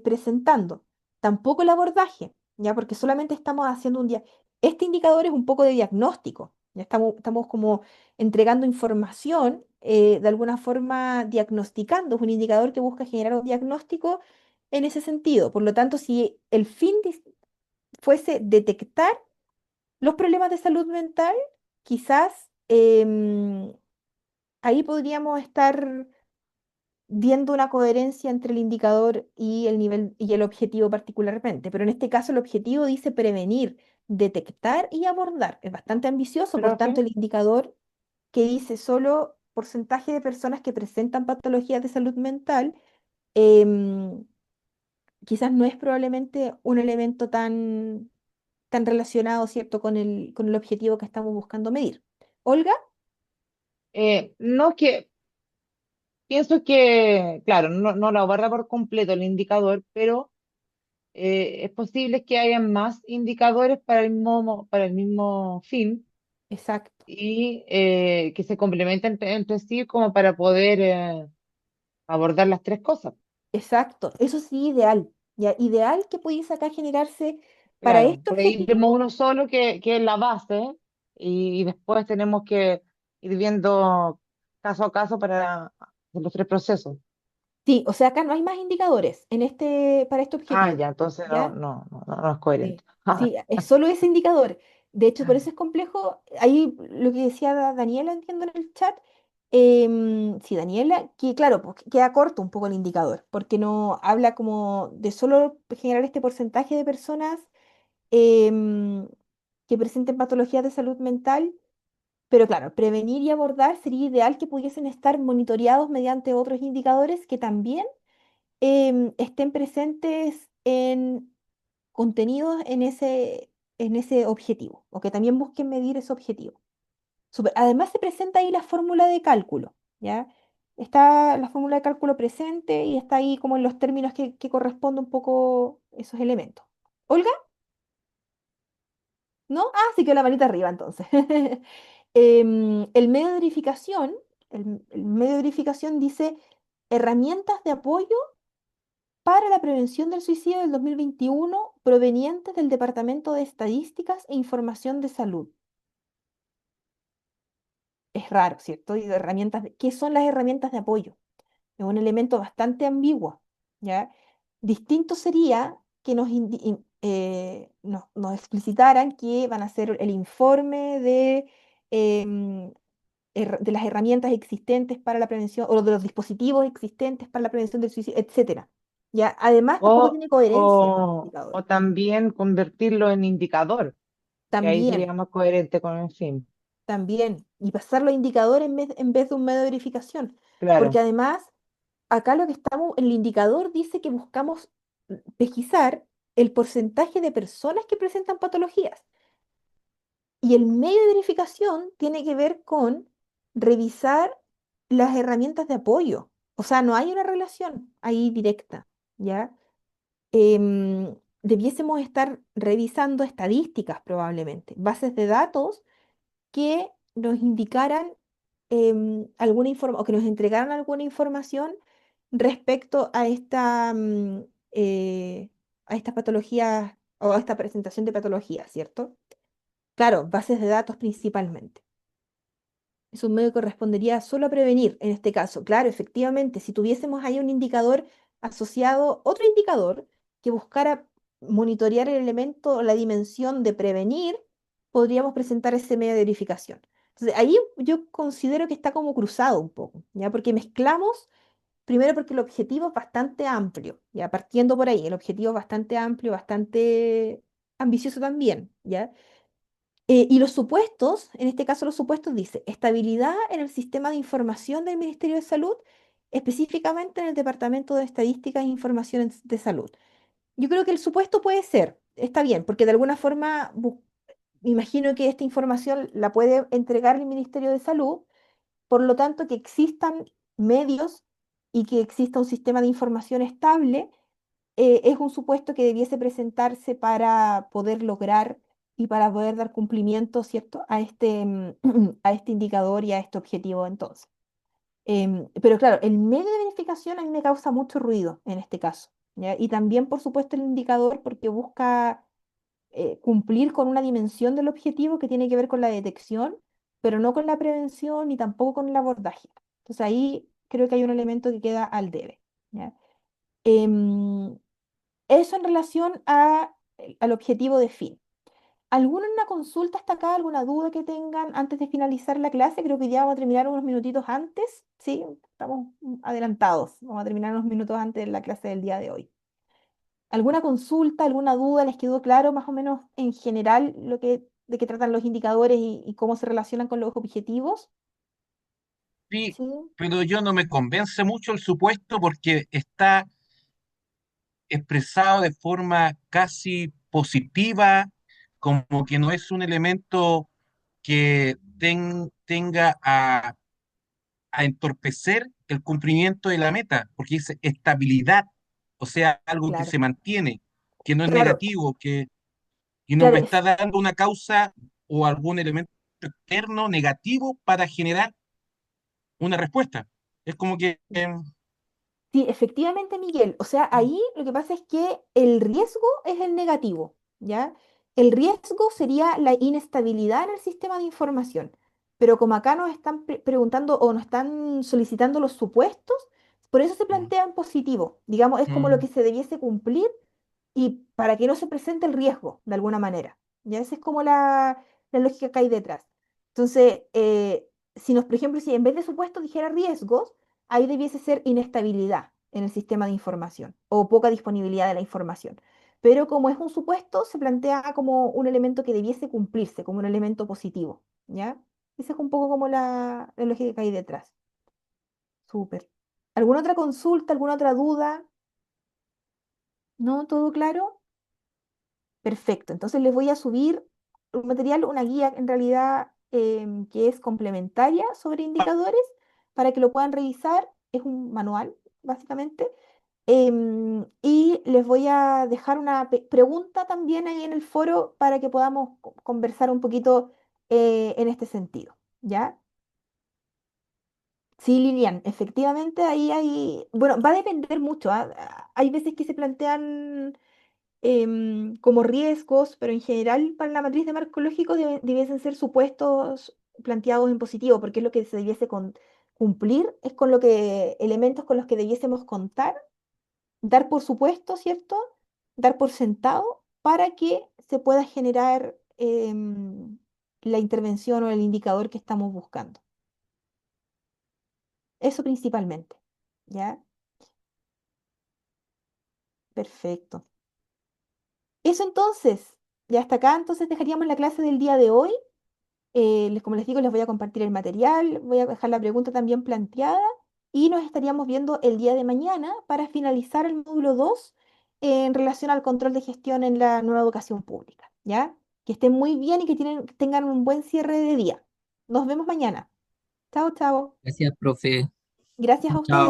presentando. Tampoco el abordaje, ¿ya? Porque solamente estamos haciendo un día. Este indicador es un poco de diagnóstico. Ya estamos como entregando información, de alguna forma diagnosticando. Es un indicador que busca generar un diagnóstico en ese sentido. Por lo tanto, si el fin fuese detectar los problemas de salud mental, quizás ahí podríamos estar viendo una coherencia entre el indicador y el nivel y el objetivo particularmente. Pero en este caso el objetivo dice prevenir, detectar y abordar. Es bastante ambicioso, por Profe, tanto el indicador que dice solo porcentaje de personas que presentan patologías de salud mental, em, quizás no es probablemente un elemento tan relacionado, ¿cierto?, con el objetivo que estamos buscando medir. Olga, no que pienso que, claro, no lo aborda por completo el indicador, pero es posible que haya más indicadores para el mismo fin exacto, y que se complementen entre sí como para poder abordar las tres cosas. exacto. Eso sí, ideal. Ya, ideal que pudiese acá generarse para Claro, este por ahí objetivo. tenemos uno solo que es la base y después tenemos que ir viendo caso a caso para los tres procesos. Sí, o sea, acá no hay más indicadores para este Ah, objetivo. ya, entonces ¿Ya? no es coherente. Sí, sí, es solo ese indicador. De hecho, por eso es complejo. Ahí lo que decía Daniela, entiendo en el chat. Sí, Daniela, que claro, pues queda corto un poco el indicador, porque no habla como de solo generar este porcentaje de personas em, que presenten patologías de salud mental, pero claro, prevenir y abordar sería ideal que pudiesen estar monitoreados mediante otros indicadores que también estén presentes en contenidos en ese objetivo, o que también busquen medir ese objetivo. Además se presenta ahí la fórmula de cálculo, ¿ya? Está la fórmula de cálculo presente y está ahí como en los términos que corresponden un poco esos elementos. ¿Olga? ¿No? Ah, sí que la manita arriba entonces. El medio de verificación, el medio de verificación dice herramientas de apoyo para la prevención del suicidio del 2021 provenientes del Departamento de Estadísticas e Información de Salud. Es raro, ¿cierto? Y de ¿qué son las herramientas de apoyo? Es un elemento bastante ambiguo, ¿ya? Distinto sería que nos explicitaran que van a hacer el informe em, de las herramientas existentes para la prevención o de los dispositivos existentes para la prevención del suicidio, etcétera. ¿Ya? Además, tampoco tiene coherencia con el O indicador. también convertirlo en indicador, que ahí También, sería más coherente con el fin. también. Y pasarlo a indicador en vez de un medio de verificación. Porque Claro. además, acá el indicador dice que buscamos pesquisar el porcentaje de personas que presentan patologías. Y el medio de verificación tiene que ver con revisar las herramientas de apoyo. O sea, no hay una relación ahí directa, ¿ya? Debiésemos estar revisando estadísticas probablemente, bases de datos que nos indicaran alguna información o que nos entregaran alguna información respecto a estas patologías o a esta presentación de patologías, ¿cierto? Claro, bases de datos principalmente. Es un medio que correspondería solo a prevenir en este caso. Claro, efectivamente, si tuviésemos ahí un indicador asociado, otro indicador que buscara monitorear el elemento o la dimensión de prevenir, podríamos presentar ese medio de verificación. Entonces, ahí yo considero que está como cruzado un poco, ¿ya? Porque mezclamos, primero porque el objetivo es bastante amplio, ¿ya? Partiendo por ahí, el objetivo es bastante amplio, bastante ambicioso también, ¿ya? Y los supuestos, en este caso los supuestos dice, estabilidad en el sistema de información del Ministerio de Salud, específicamente en el Departamento de Estadísticas e Información de Salud. Yo creo que el supuesto puede ser, está bien, porque de alguna forma me imagino que esta información la puede entregar el Ministerio de Salud, por lo tanto que existan medios y que exista un sistema de información estable es un supuesto que debiese presentarse para poder lograr y para poder dar cumplimiento, ¿cierto?, a este indicador y a este objetivo entonces. Pero claro, el medio de verificación a mí me causa mucho ruido en este caso, ¿ya? Y también, por supuesto, el indicador porque busca cumplir con una dimensión del objetivo que tiene que ver con la detección, pero no con la prevención ni tampoco con el abordaje. Entonces ahí creo que hay un elemento que queda al debe, ¿ya? Em, Eso en relación al objetivo de fin. ¿Alguna consulta hasta acá? ¿Alguna duda que tengan antes de finalizar la clase? Creo que ya vamos a terminar unos minutitos antes. Sí, estamos adelantados. Vamos a terminar unos minutos antes de la clase del día de hoy. ¿Alguna consulta, alguna duda? ¿Les quedó claro más o menos en general de qué tratan los indicadores y cómo se relacionan con los objetivos? Sí, Sí, pero yo no me convence mucho el supuesto porque está expresado de forma casi positiva, como que no es un elemento que tenga a entorpecer el cumplimiento de la meta, porque dice estabilidad, o sea, algo que claro. se mantiene, que no es Claro, negativo, y no claro, me está dando una causa o algún elemento externo negativo para generar una respuesta. Es como que, sí, efectivamente, Miguel. O sea, ahí lo que pasa es que el riesgo es el negativo, ¿ya? El riesgo sería la inestabilidad en el sistema de información. Pero como acá nos están preguntando o nos están solicitando los supuestos, por eso se mm, plantea en positivo. Digamos, es como lo que mm, se debiese cumplir y para que no se presente el riesgo de alguna manera. Ya esa es como la lógica que hay detrás. Entonces, si nos, por ejemplo, si en vez de supuestos dijera riesgos, ahí debiese ser inestabilidad en el sistema de información o poca disponibilidad de la información. Pero como es un supuesto, se plantea como un elemento que debiese cumplirse, como un elemento positivo, ¿ya? Esa es un poco como la lógica que hay detrás. Súper. ¿Alguna otra consulta, alguna otra duda? ¿No? ¿Todo claro? Perfecto. Entonces les voy a subir un material, una guía en realidad que es complementaria sobre indicadores para que lo puedan revisar. Es un manual, básicamente. Y les voy a dejar una pregunta también ahí en el foro para que podamos conversar un poquito en este sentido. ¿Ya? Sí, Lilian, efectivamente ahí hay, bueno, va a depender mucho. Hay veces que se plantean como riesgos, pero en general para la matriz de marco lógico debiesen ser supuestos planteados en positivo, porque es lo que se debiese cumplir, es con lo que, elementos con los que debiésemos contar, dar por supuesto, ¿cierto? Dar por sentado para que se pueda generar la intervención o el indicador que estamos buscando. Eso principalmente, ¿ya? Perfecto. Eso entonces, ya hasta acá, entonces dejaríamos la clase del día de hoy. Como les digo, les voy a compartir el material, voy a dejar la pregunta también planteada y nos estaríamos viendo el día de mañana para finalizar el módulo 2 en relación al control de gestión en la nueva educación pública, ¿ya? Que estén muy bien y que tengan un buen cierre de día. Nos vemos mañana. Chao, chao. Gracias, profe. Gracias a Chao. ustedes.